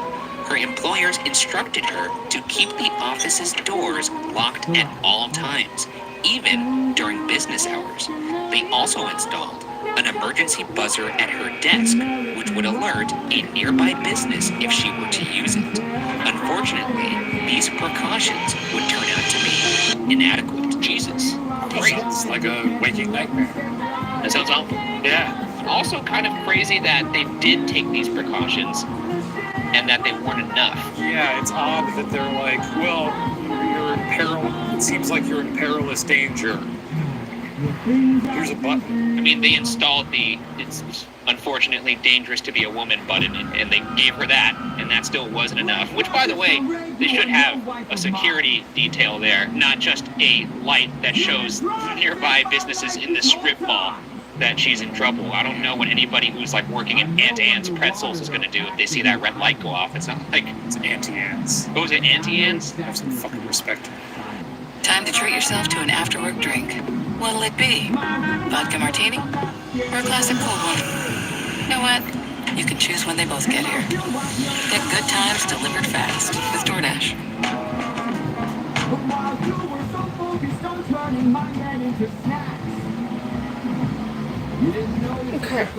her employers instructed her to keep the office's doors locked at all times, even during business hours. They also installed an emergency buzzer at her desk, which would alert a nearby business if she were to use it. Unfortunately, these precautions would turn out to be inadequate. Jesus. Great. It's like a waking nightmare. That sounds awful. Yeah. Also kind of crazy that they did take these precautions and that they weren't enough. Yeah, it's odd that they're like, well, you're in peril. It seems like you're in perilous danger. Here's a button. I mean, they installed the "it's unfortunately dangerous to be a woman" button, and they gave her that, and that still wasn't enough. Which, by the way, they should have a security detail there, not just a light that shows nearby businesses in the strip mall that she's in trouble. I don't know what anybody who's like working at Aunt Anne's Pretzels is going to do if they see that red light go off. It's not like It's Auntie Anne's. oh, is it Auntie Anne's? Have some fucking respect. Time to treat yourself to an after-work drink. What'll it be? Vodka martini? Or a classic cold one? You know what? You can choose when they both get here. Get good times delivered fast with DoorDash.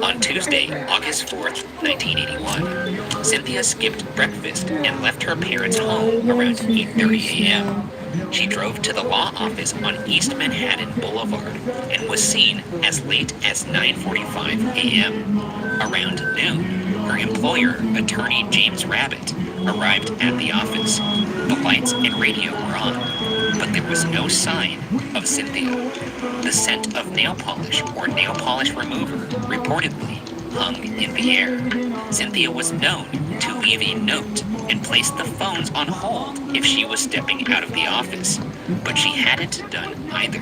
On Tuesday, August 4th, 1981, Cynthia skipped breakfast and left her parents' home around 8:30 a.m. She drove to the law office on East Manhattan Boulevard and was seen as late as 9:45 a.m. Around noon, her employer, attorney James Rabbit, arrived at the office. The lights and radio were on, but there was no sign of Cynthia. The scent of nail polish or nail polish remover reportedly hung in the air. Cynthia was known to leave a note and place the phones on hold if she was stepping out of the office, but she hadn't done either.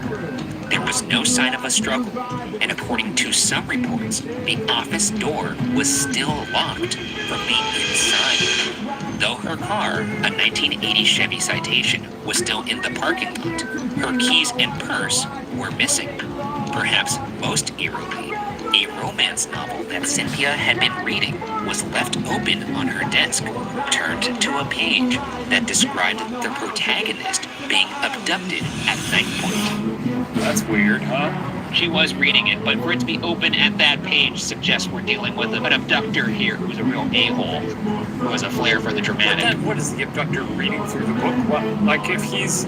There was no sign of a struggle, and according to some reports, the office door was still locked from the inside. Though her car, a 1980 Chevy Citation, was still in the parking lot, her keys and purse were missing. Perhaps most eerily, a romance novel that Cynthia had been reading was left open on her desk, turned to a page that described the protagonist being abducted at night point. That's weird, huh? She was reading it, but for it to be open at that page suggests we're dealing with an abductor here who's a real a-hole, who has a flair for the But dramatic. then what is the abductor reading through the book? What, like if he's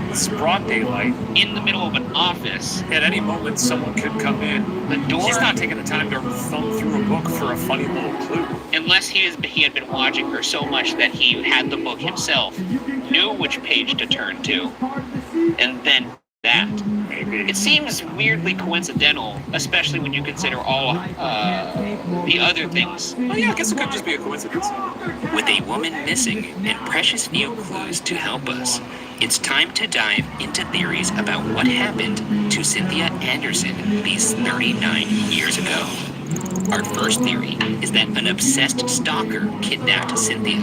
this broad daylight, In the middle of an office, at any moment someone could come in. the door, He's not taking the time to thumb through a book for a funny little clue. unless he had been watching her so much that he had the book himself, knew which page to turn to, and then that. Maybe. It seems weirdly coincidental, especially when you consider all the other things. Oh yeah, I guess it could just be a coincidence. With a woman missing and precious few clues to help us, it's time to dive into theories about what happened to Cynthia Anderson these 39 years ago. Our first theory is that an obsessed stalker kidnapped Cynthia.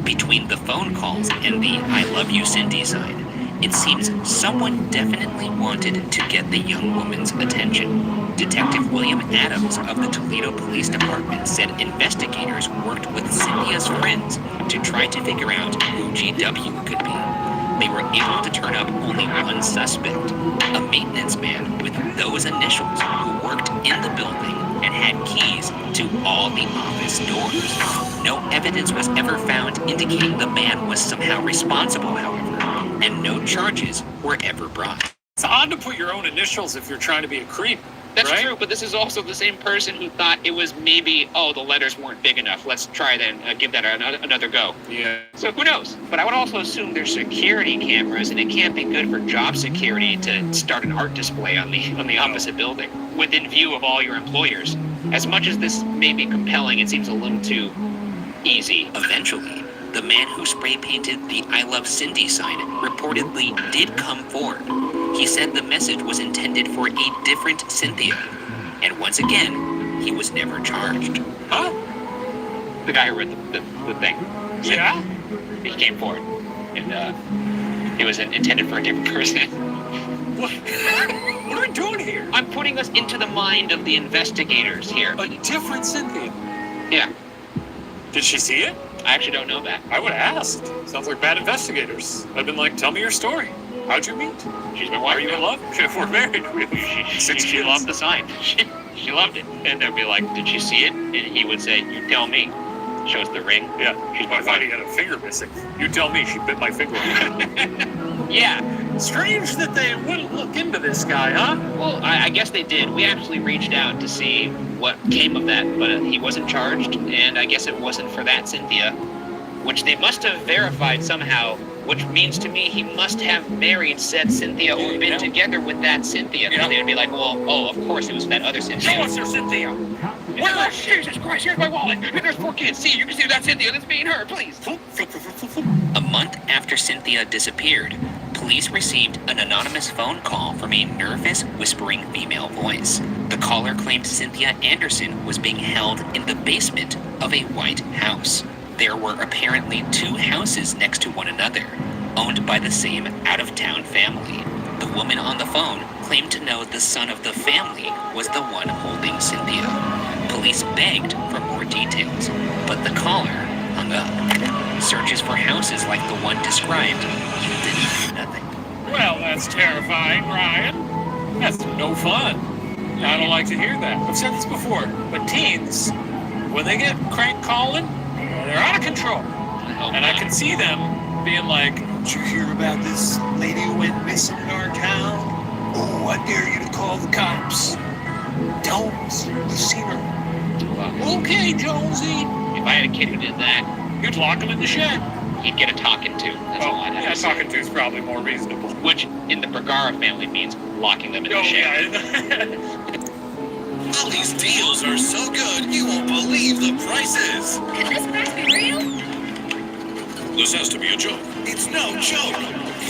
Between the phone calls and the "I love you, Cindy" sign, it seems someone definitely wanted to get the young woman's attention. Detective William Adams of the Toledo Police Department said investigators worked with Cynthia's friends to try to figure out who GW could be. They were able to turn up only one suspect, a maintenance man with those initials who worked in the building and had keys to all the office doors. No evidence was ever found indicating the man was somehow responsible, however, and no charges were ever brought. It's odd to put your own initials if you're trying to be a creep. That's right? true, but this is also the same person who thought it was maybe, oh, the letters weren't big enough. Let's try then, give that another go. Yeah. So who knows? But I would also assume there's security cameras, and it can't be good for job security to start an art display on the opposite building within view of all your employers. As much as this may be compelling, it seems a little too easy. Eventually, the man who spray painted the I Love Cindy sign reportedly did come forward. He said the message was intended for a different Cynthia. And once again, he was never charged. Huh? The guy who read the thing. Yeah? He came forward. And it was intended for a different person. What? What are we doing here? I'm putting us into the mind of the investigators here. A different Cynthia. Yeah, Did she see it? I actually don't know that. I would have asked. Sounds like bad investigators. I've been like, tell me your story. How'd you meet? She's been Are watching you in love? We're married. We have six She kids. loved the sign. She loved it. And they'd be like, did she see it? And he would say, you tell me. Shows the ring. Yeah. She's I been thought he had a finger missing. You tell me. She bit my finger. Yeah. Strange that they wouldn't look into this guy, huh? Well, I guess they did. We actually reached out to see what came of that, but he wasn't charged, and I guess it wasn't for that Cynthia, which they must have verified somehow, which means to me he must have married said Cynthia or been together with that Cynthia. Yeah. They'd be like, well, oh, of course it was that other Cynthia. Show us your Cynthia. Where is Jesus Christ? Here's my wallet. There's 4 kids. See, you can see that Cynthia. That's me and her, please. A month after Cynthia disappeared, police received an anonymous phone call from a nervous, whispering female voice. The caller claimed Cynthia Anderson was being held in the basement of a white house. There were apparently 2 houses next to one another, owned by the same out-of-town family. The woman on the phone claimed to know the son of the family was the one holding Cynthia. Police begged for more details, but the caller hung up. Searches for houses like the one described yielded nothing. Well, that's terrifying, Ryan. That's no fun. I don't like to hear that. I've said this before, but teens, when they get crank calling, they're out of control. And I can see them being like, did you hear about this lady who went missing in our town? Oh, I dare you to call the cops. Don't. We've seen her. Okay, Jonesy. If I had a kid who did that, You'd lock him in the shed. he'd get a talking to. That's all I'd have Yeah, to say. talking to is probably more reasonable. Which, in the Bergara family, means locking them in Oh, the shed. yeah. All these deals are so good, you won't believe the prices. Can this price be real? This has to be a joke. It's no joke.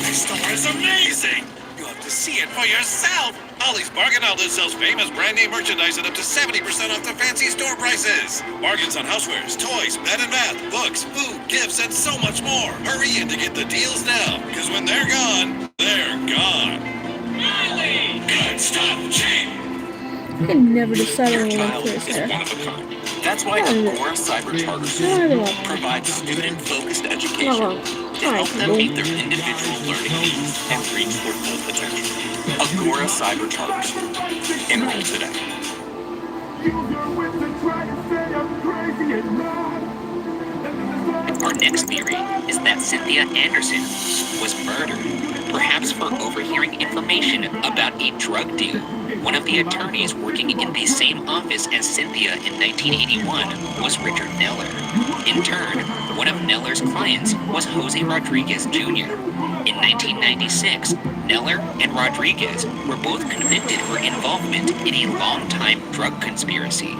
This store is amazing. You have to see it for yourself. Ollie's Bargain Outlet sells famous brand name merchandise at up to 70% off the fancy store prices. Bargains on housewares, toys, bed and bath, books, food, gifts, and so much more. Hurry in to get the deals now, because when they're gone, they're gone. Ollie! Good stuff, cheap. I can never decide Your on child what to is say. one of a kind. That's why What is it? Agora Cyber Charter What School is it? provides student-focused No, education no. to help them meet their individual learning needs and reach their full potential. Agora Cyber Charter School. Enroll today. Our next theory is that Cynthia Anderson was murdered, perhaps for overhearing information about a drug deal. One of the attorneys working in the same office as Cynthia in 1981 was Richard Neller. In turn, one of Neller's clients was Jose Rodriguez Jr. In 1996, Neller and Rodriguez were both convicted for involvement in a long-time drug conspiracy.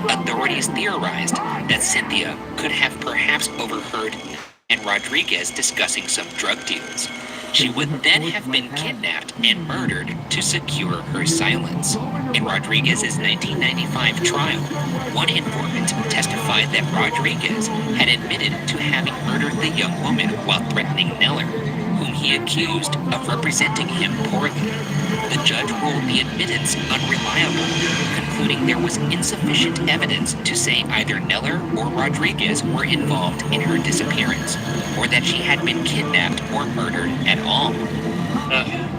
Authorities theorized that Cynthia could have perhaps overheard and Rodriguez discussing some drug deals. She would then have been kidnapped and murdered to secure her silence. In Rodriguez's 1995 trial, one informant testified that Rodriguez had admitted to having murdered the young woman while threatening Neller, whom he accused of representing him poorly. The judge ruled the admittance unreliable, concluding there was insufficient evidence to say either Neller or Rodriguez were involved in her disappearance, or that she had been kidnapped or murdered at all.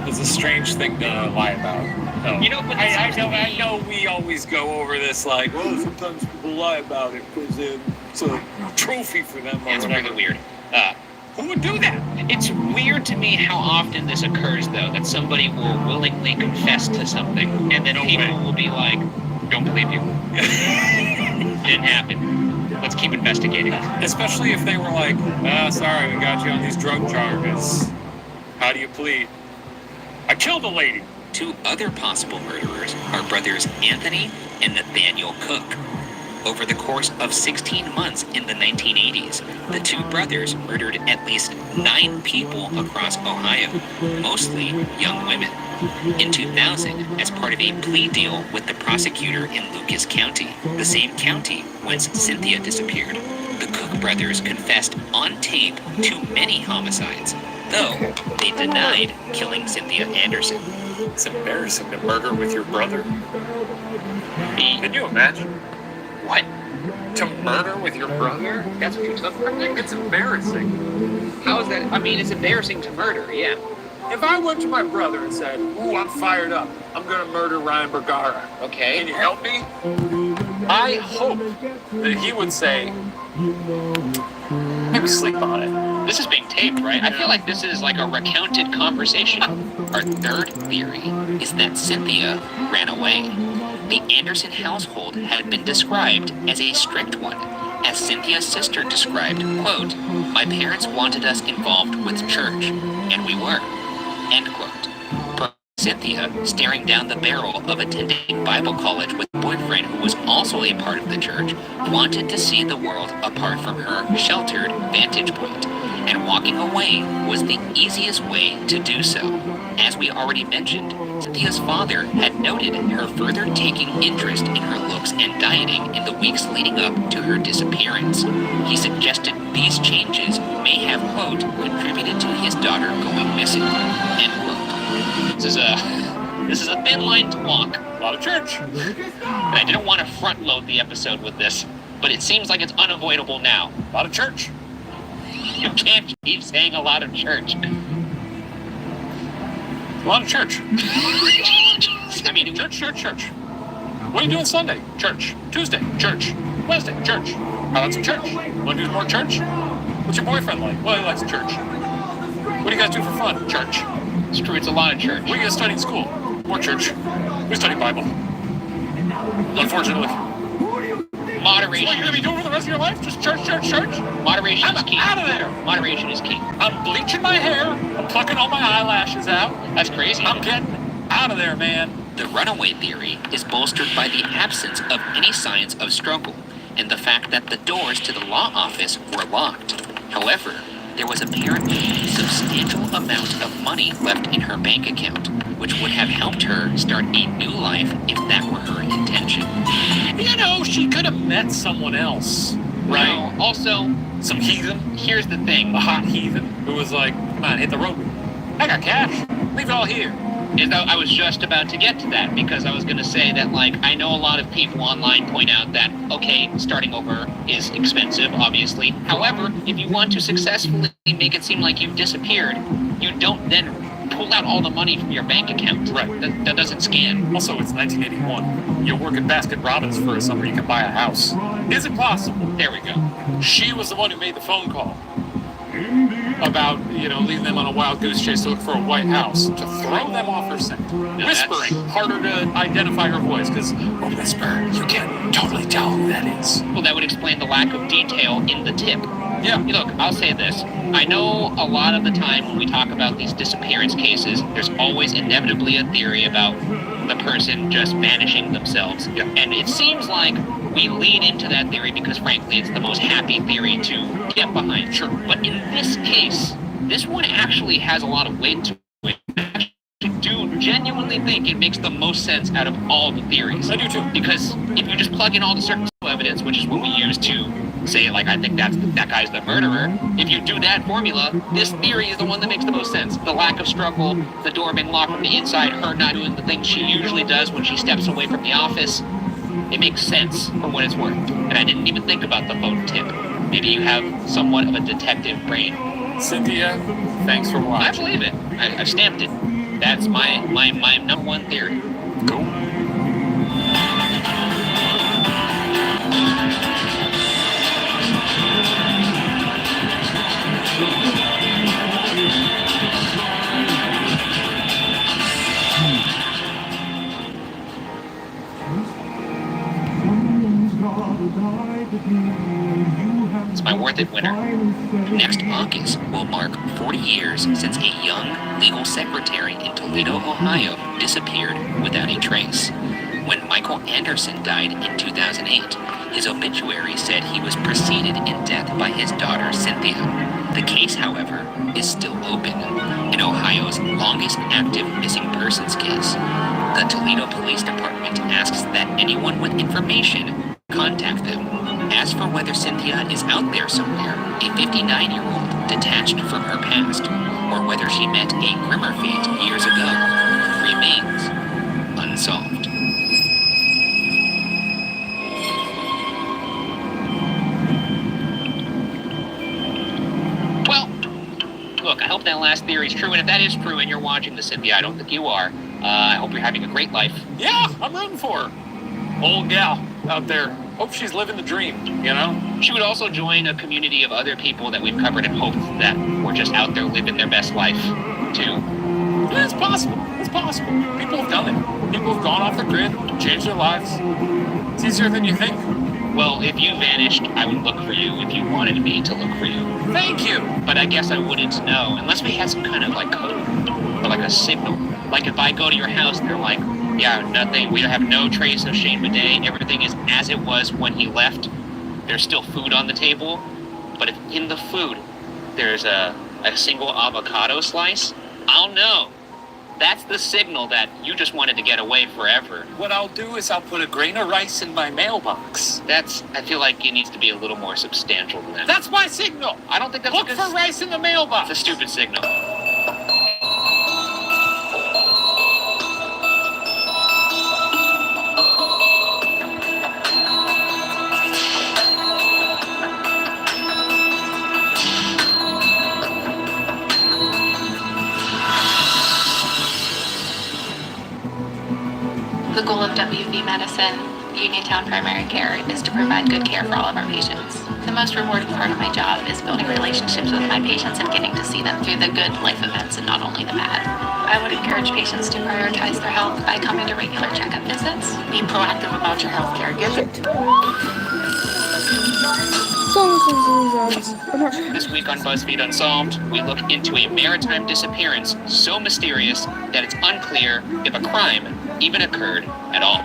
It's a strange thing to lie about. No. You know, but I know we always go over this like, well, sometimes people lie about it because it's a trophy for them or It's whatever. really weird. Who would do that? It's weird to me how often this occurs, though, that somebody will willingly confess to something, and then people will be like, don't believe you. Didn't happen. Let's keep investigating. Especially if they were like, sorry, we got you on these drug charges. How do you plead? I killed a lady. Two other possible murderers are brothers Anthony and Nathaniel Cook. Over the course of 16 months in the 1980s, the two brothers murdered at least 9 people across Ohio, mostly young women. In 2000, as part of a plea deal with the prosecutor in Lucas County, the same county whence Cynthia disappeared, the Cook brothers confessed on tape to many homicides, though they denied killing Cynthia Anderson. It's embarrassing to murder with your brother. Can you imagine? What? To murder with your brother? That's what you took from me? It's embarrassing. How is that? I mean, it's embarrassing to murder, yeah. If I went to my brother and said, ooh, I'm fired up, I'm gonna murder Ryan Bergara. Can Okay. you help me? I hope that he would say, maybe sleep on it. This is being taped, right? I feel like this is like a recounted conversation. Our third theory is that Cynthia ran away. The Anderson household had been described as a strict one, as Cynthia's sister described, quote, "My parents wanted us involved with church, and we were," end quote. But Cynthia, staring down the barrel of attending Bible college with a boyfriend who was also a part of the church, wanted to see the world apart from her sheltered vantage point, and walking away was the easiest way to do so. As we already mentioned, Cynthia's father had noted her further taking interest in her looks and dieting in the weeks leading up to her disappearance. He suggested these changes may have, quote, contributed to his daughter going missing, end quote. This is a thin line to walk. A lot of church. And I didn't want to front load the episode with this, but it seems like it's unavoidable now. A lot of church. You can't keep saying a lot of church. A lot of church. I mean, Church. What are you doing Sunday? Church. Tuesday? Church. Wednesday? Church. How about some church? Want to do more church? What's your boyfriend like? Well, he likes church. What do you guys do for fun? Church. it's true, it's a lot of church. What are you guys studying in school? More church. We study Bible. Unfortunately. What are you Moderation. going to be doing for the rest of your life? Just church? Moderation is I'm key. out of there. Moderation is key. I'm bleaching my hair. I'm plucking all my eyelashes out. That's crazy. I'm getting out of there, man. The runaway theory is bolstered by the absence of any signs of struggle and the fact that the doors to the law office were locked. However, there was apparently a substantial amount of money left in her bank account, which would have helped her start a new life if that were her intention. You know, she could have met someone else, right? Now, also, Some heathen, here's the thing. a hot heathen, who was like, come on, hit the road. I got cash. Leave it all here. Is that I was just about to get to that because I was going to say that, like, I know a lot of people online point out that, okay, starting over is expensive, obviously. However, if you want to successfully make it seem like you've disappeared, you don't then pull out all the money from your bank account. Right. That doesn't scan. Also, it's 1981. You work at Baskin Robbins for a summer, you can buy a house. Is it possible? There we go. She was the one who made the phone call about, leading them on a wild goose chase to look for a white house, to throw them off her scent. Whispering, harder to identify her voice, because when you whisper, you can totally tell who that is. Well, that would explain the lack of detail in the tip. Yeah. Look, I'll say this. I know a lot of the time when we talk about these disappearance cases, there's always inevitably a theory about the person just vanishing themselves. Yeah. And it seems like we lead into that theory because, frankly, it's the most happy theory to get behind. Sure. But in this case, this one actually has a lot of weight to it. I do genuinely think it makes the most sense out of all the theories. I do too. Because if you just plug in all the circumstantial evidence, which is what we use to say, like, I think that guy's the murderer, if you do that formula, this theory is the one that makes the most sense. The lack of struggle, the door being locked from the inside, her not doing the things she usually does when she steps away from the office. It makes sense for what it's worth. And I didn't even think about the phone tip. Maybe you have somewhat of a detective brain. Cynthia, thanks for I watching. believe it. I've stamped it. That's my number one theory. Cool. triumphant winner. Next August will mark 40 years since a young legal secretary in Toledo, Ohio, disappeared without a trace. When Michael Anderson died in 2008, his obituary said he was preceded in death by his daughter Cynthia. The case, however, is still open, in Ohio's longest active missing persons case. The Toledo Police Department asks that anyone with information contact them. As for whether Cynthia is out there somewhere, a 59-year-old detached from her past, or whether she met a grimmer fate years ago, remains unsolved. Well, look, I hope that last theory is true, and if that is true and you're watching the Cynthia, I don't think you are, I hope you're having a great life. Yeah, I'm rooting for her. Old gal out there. Hope she's living the dream, you know? She would also join a community of other people that we've covered and hoped that were just out there living their best life, too. Yeah, it's possible. It's possible. People have done it. People have gone off the grid, changed their lives. It's easier than you think. Well, if you vanished, I would look for you if you wanted me to look for you. Thank you. But I guess I wouldn't know, unless we had some kind of, like, code, or like a signal. Like, if I go to your house and they're like, yeah, nothing, we have no trace of Shane Bidet, everything is as it was when he left, there's still food on the table, but if in the food there's a single avocado slice, I'll know. That's the signal that you just wanted to get away forever. What I'll do is I'll put a grain of rice in my mailbox. I feel like it needs to be a little more substantial than that. That's my signal. I don't think that's Look a good for rice in the mailbox. It's a stupid signal. The goal of WV Medicine, Uniontown Primary Care, is to provide good care for all of our patients. The most rewarding part of my job is building relationships with my patients and getting to see them through the good life events and not only the bad. I would encourage patients to prioritize their health by coming to regular checkup visits. Be proactive about your health care. This week on BuzzFeed Unsolved, we look into a maritime disappearance so mysterious that it's unclear if a crime even occurred at all.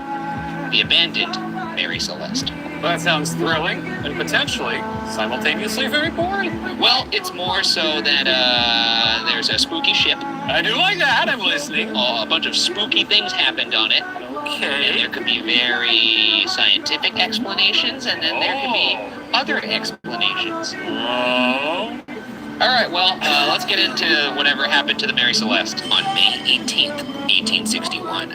The abandoned Mary Celeste. Well, that sounds thrilling and potentially simultaneously very boring. Well, it's more so that there's a spooky ship. I do like that. I'm listening. A bunch of spooky things happened on it. Okay. And there could be very scientific explanations, and then there could be other explanations. Oh. All right, well, let's get into whatever happened to the Mary Celeste. On May 18th, 1861,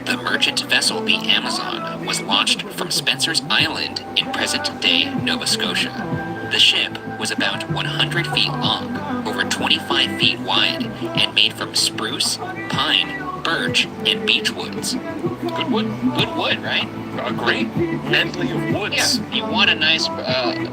the merchant vessel, the Amazon, was launched from Spencer's Island in present-day Nova Scotia. The ship was about 100 feet long, over 25 feet wide, and made from spruce, pine, birch, and beech woods. Good wood? Good wood, right? A great medley of woods. Yeah, you want a nice,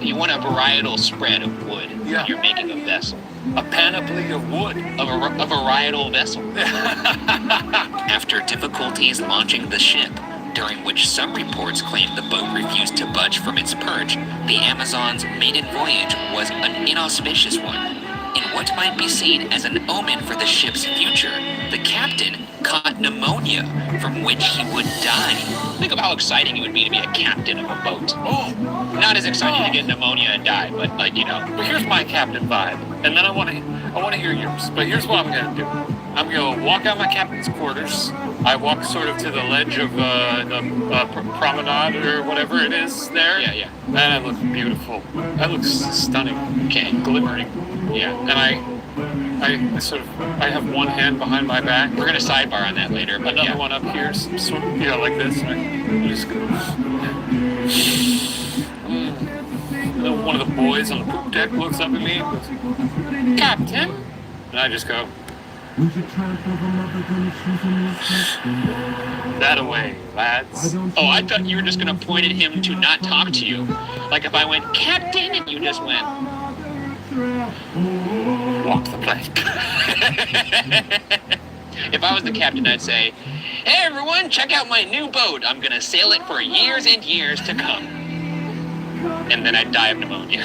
you want a varietal spread of wood Yeah. when you're making a vessel. A panoply of wood. A varietal vessel. After difficulties launching the ship, during which some reports claimed the boat refused to budge from its perch, the Amazon's maiden voyage was an inauspicious one. In what might be seen as an omen for the ship's future, the captain caught pneumonia, from which he would die. Think of how exciting it would be to be a captain of a boat. Oh. Not as exciting to get pneumonia and die, but like, you know. Well, here's my captain vibe, and then I want to hear yours. But here's what I'm gonna do. I'm gonna walk out my captain's quarters. I walk sort of to the ledge of the promenade or whatever it is there. Yeah, yeah. That looks beautiful. That looks stunning. Okay. Glimmering. Yeah. And I have one hand behind my back. We're gonna sidebar on that later, but Another yeah. one up here, sort of, like this. I just go. And then one of the boys on the poop deck looks up at me and goes, "Captain," and I just go, "That away, lads." Oh, I thought you were just gonna point at him to not talk to you. Like if I went, "Captain," and you just went, Walk the plank. if I was the captain, I'd say, "Hey everyone, check out my new boat. I'm gonna sail it for years and years to come." and then I'd die of pneumonia.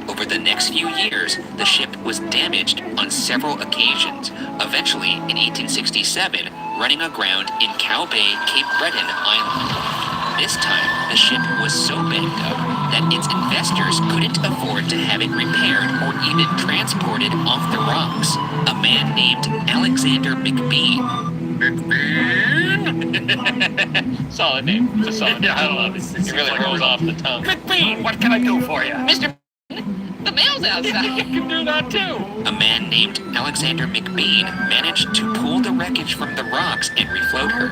Over the next few years, the ship was damaged on several occasions, eventually in 1867 running aground in Cow Bay, Cape Breton Island. This time, the ship was so banged up that its investors couldn't afford to have it repaired or even transported off the rocks. A man named Alexander McBean. Solid name. It's a solid name. Yeah, I love it. It really rolls off the tongue. McBean, what can I do for you? Mr. The mail's outside. You can do that too. A man named Alexander McBean managed to pull the wreckage from the rocks and refloat her.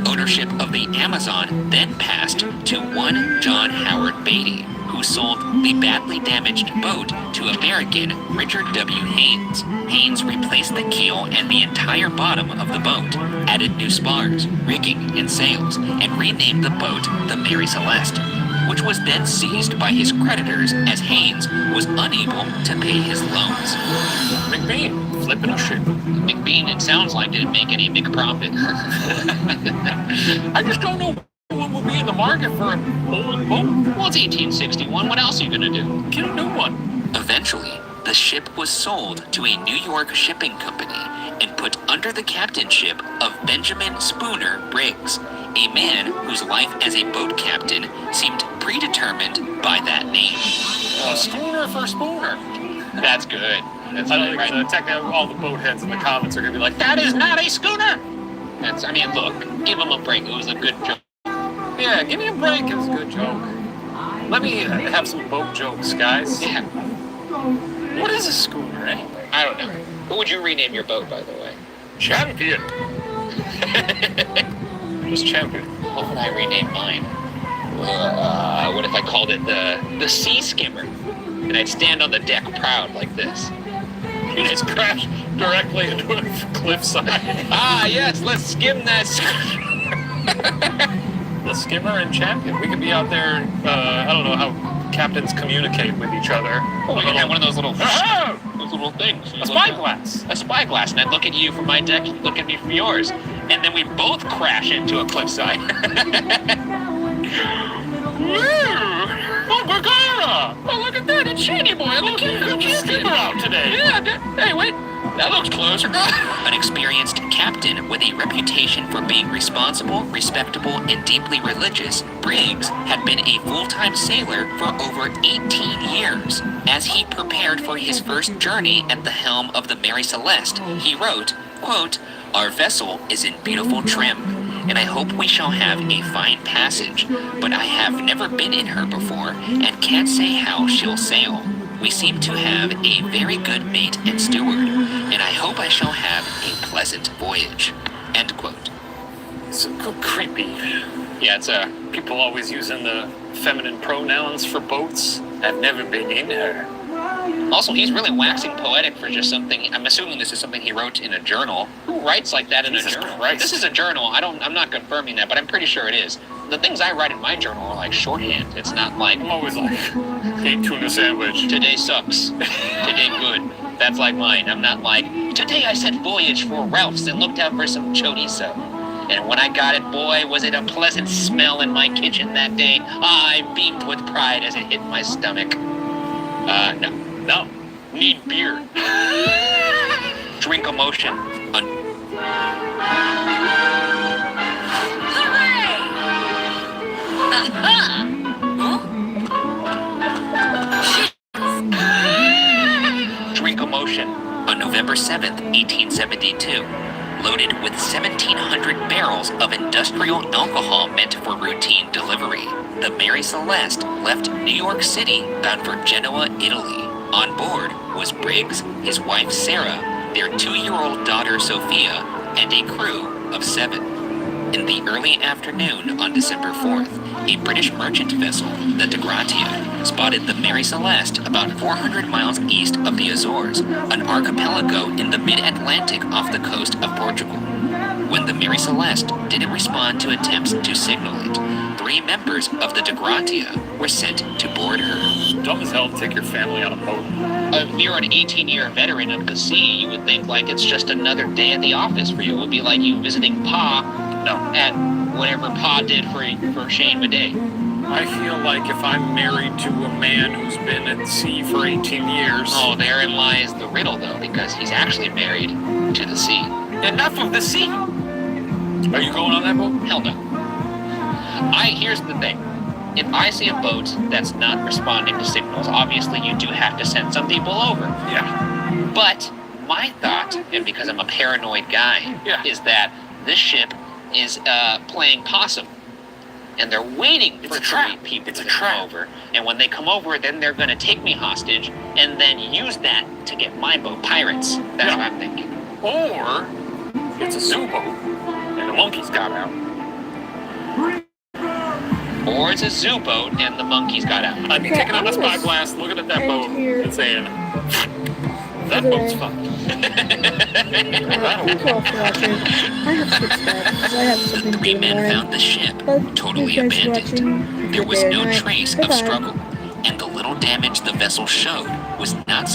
Ownership of the Amazon then passed to one John Howard Beatty, who sold the badly damaged boat to American Richard W. Haynes. Haynes replaced the keel and the entire bottom of the boat, added new spars, rigging, and sails, and renamed the boat the Mary Celeste, which was then seized by his creditors as Haynes was unable to pay his loans. McBean, flipping a ship. McBean, it sounds like, didn't make any big profit. I just don't know what will be in the market for an old boat. Well, it's 1861. What else are you gonna do? Get a new one. Eventually, the ship was sold to a New York shipping company and put under the captainship of Benjamin Spooner Briggs, a man whose life as a boat captain seemed predetermined by that name. Schooner for Spooner. That's good. That's I good, don't think right? technically all the boat heads in the comments are going to be like, That is not a schooner! That's, I mean, look, give him a break. It was a good joke. yeah, give me a break. It was a good joke. Let me have some boat jokes, guys. Yeah, What is a schooner anyway? I don't know. What would you rename your boat, by the way? Champion. Who's champion? What would I rename mine? What if I called it the Sea Skimmer? And I'd stand on the deck proud like this. You just crash directly into a cliffside. Ah, yes, let's skim that. The skimmer and champion. We could be out there. I don't know how captains communicate with each other. Oh, we could have one of those little, Ah! those little things. A spyglass. A spyglass, and I'd look at you from my deck, you'd look at me from yours, and then we both crash into a cliffside. Oh, Bergara! Oh, look at that! It's Shady Boy! Look, you got the skimmer out today! Yeah, hey, wait, that looks closer. An experienced captain with a reputation for being responsible, respectable, and deeply religious, Briggs had been a full-time sailor for over 18 years. As he prepared for his first journey at the helm of the Mary Celeste, he wrote, quote, "Our vessel is in beautiful trim, and I hope we shall have a fine passage, but I have never been in her before, and can't say how she'll sail. We seem to have a very good mate and steward, and I hope I shall have a pleasant voyage." End quote. It's creepy. Yeah, it's People always using the feminine pronouns for boats. I've never been in her. also, he's really waxing poetic for just something. I'm assuming this is something he wrote in a journal. Who writes like that in Jesus a journal? Christ. This is a journal. I'm not confirming that, but I'm pretty sure it is. The things I write in my journal are like shorthand. It's not like, I'm always like, hate tuna sandwich. today sucks, today good. That's like mine. I'm not like, today I set voyage for Ralph's and looked out for some chorizo. And when I got it, boy, was it a pleasant smell in my kitchen that day. I beamed with pride as it hit my stomach. No. Need beer. Drink emotion. Drink emotion. On November 7th, 1872, loaded with 1,700 barrels of industrial alcohol meant for routine delivery, the Mary Celeste left New York City bound for Genoa, Italy. On board was Briggs, his wife Sarah, their 2-year-old daughter Sophia, and a crew of 7. In the early afternoon on December 4th, a British merchant vessel, the De Gratia, spotted the Mary Celeste about 400 miles east of the Azores, an archipelago in the mid-Atlantic off the coast of Portugal. When the Mary Celeste didn't respond to attempts to signal it, 3 members of the De Gratia were sent to board her. Dumb as hell to take your family on a boat. If you're an 18-year veteran of the sea, you would think like it's just another day at the office for you. It would be like you visiting Pa at whatever Pa did for Shane Madej. I feel like if I'm married to a man who's been at sea for 18 years... Oh, therein lies the riddle, though, because he's actually married to the sea. Enough of the sea! Are you going on that boat? Hell no. Here's the thing. If I see a boat that's not responding to signals, obviously you do have to send some people over. Yeah. But my thought, and because I'm a paranoid guy, Yeah. is that this ship is playing possum. And they're waiting It's for a trap. three people It's to a come trap. over. And when they come over, then they're going to take me hostage and then use that to get my boat. Pirates. That's Yeah. what I'm thinking. Or it's a zoo boat and the monkeys got out. Or it's a zoo boat and the monkeys got out. I'd be Okay, taking out my I'm gonna spyglass, looking at that end boat here. and saying, that Okay. boat's fucked. Thank you all for watching. I have to get to bed because I have something to do Three in the men morning. found the ship, But totally thank you guys for abandoned. watching. There was Good day no or night. trace Goodbye. of struggle, and the little damage the vessel showed was not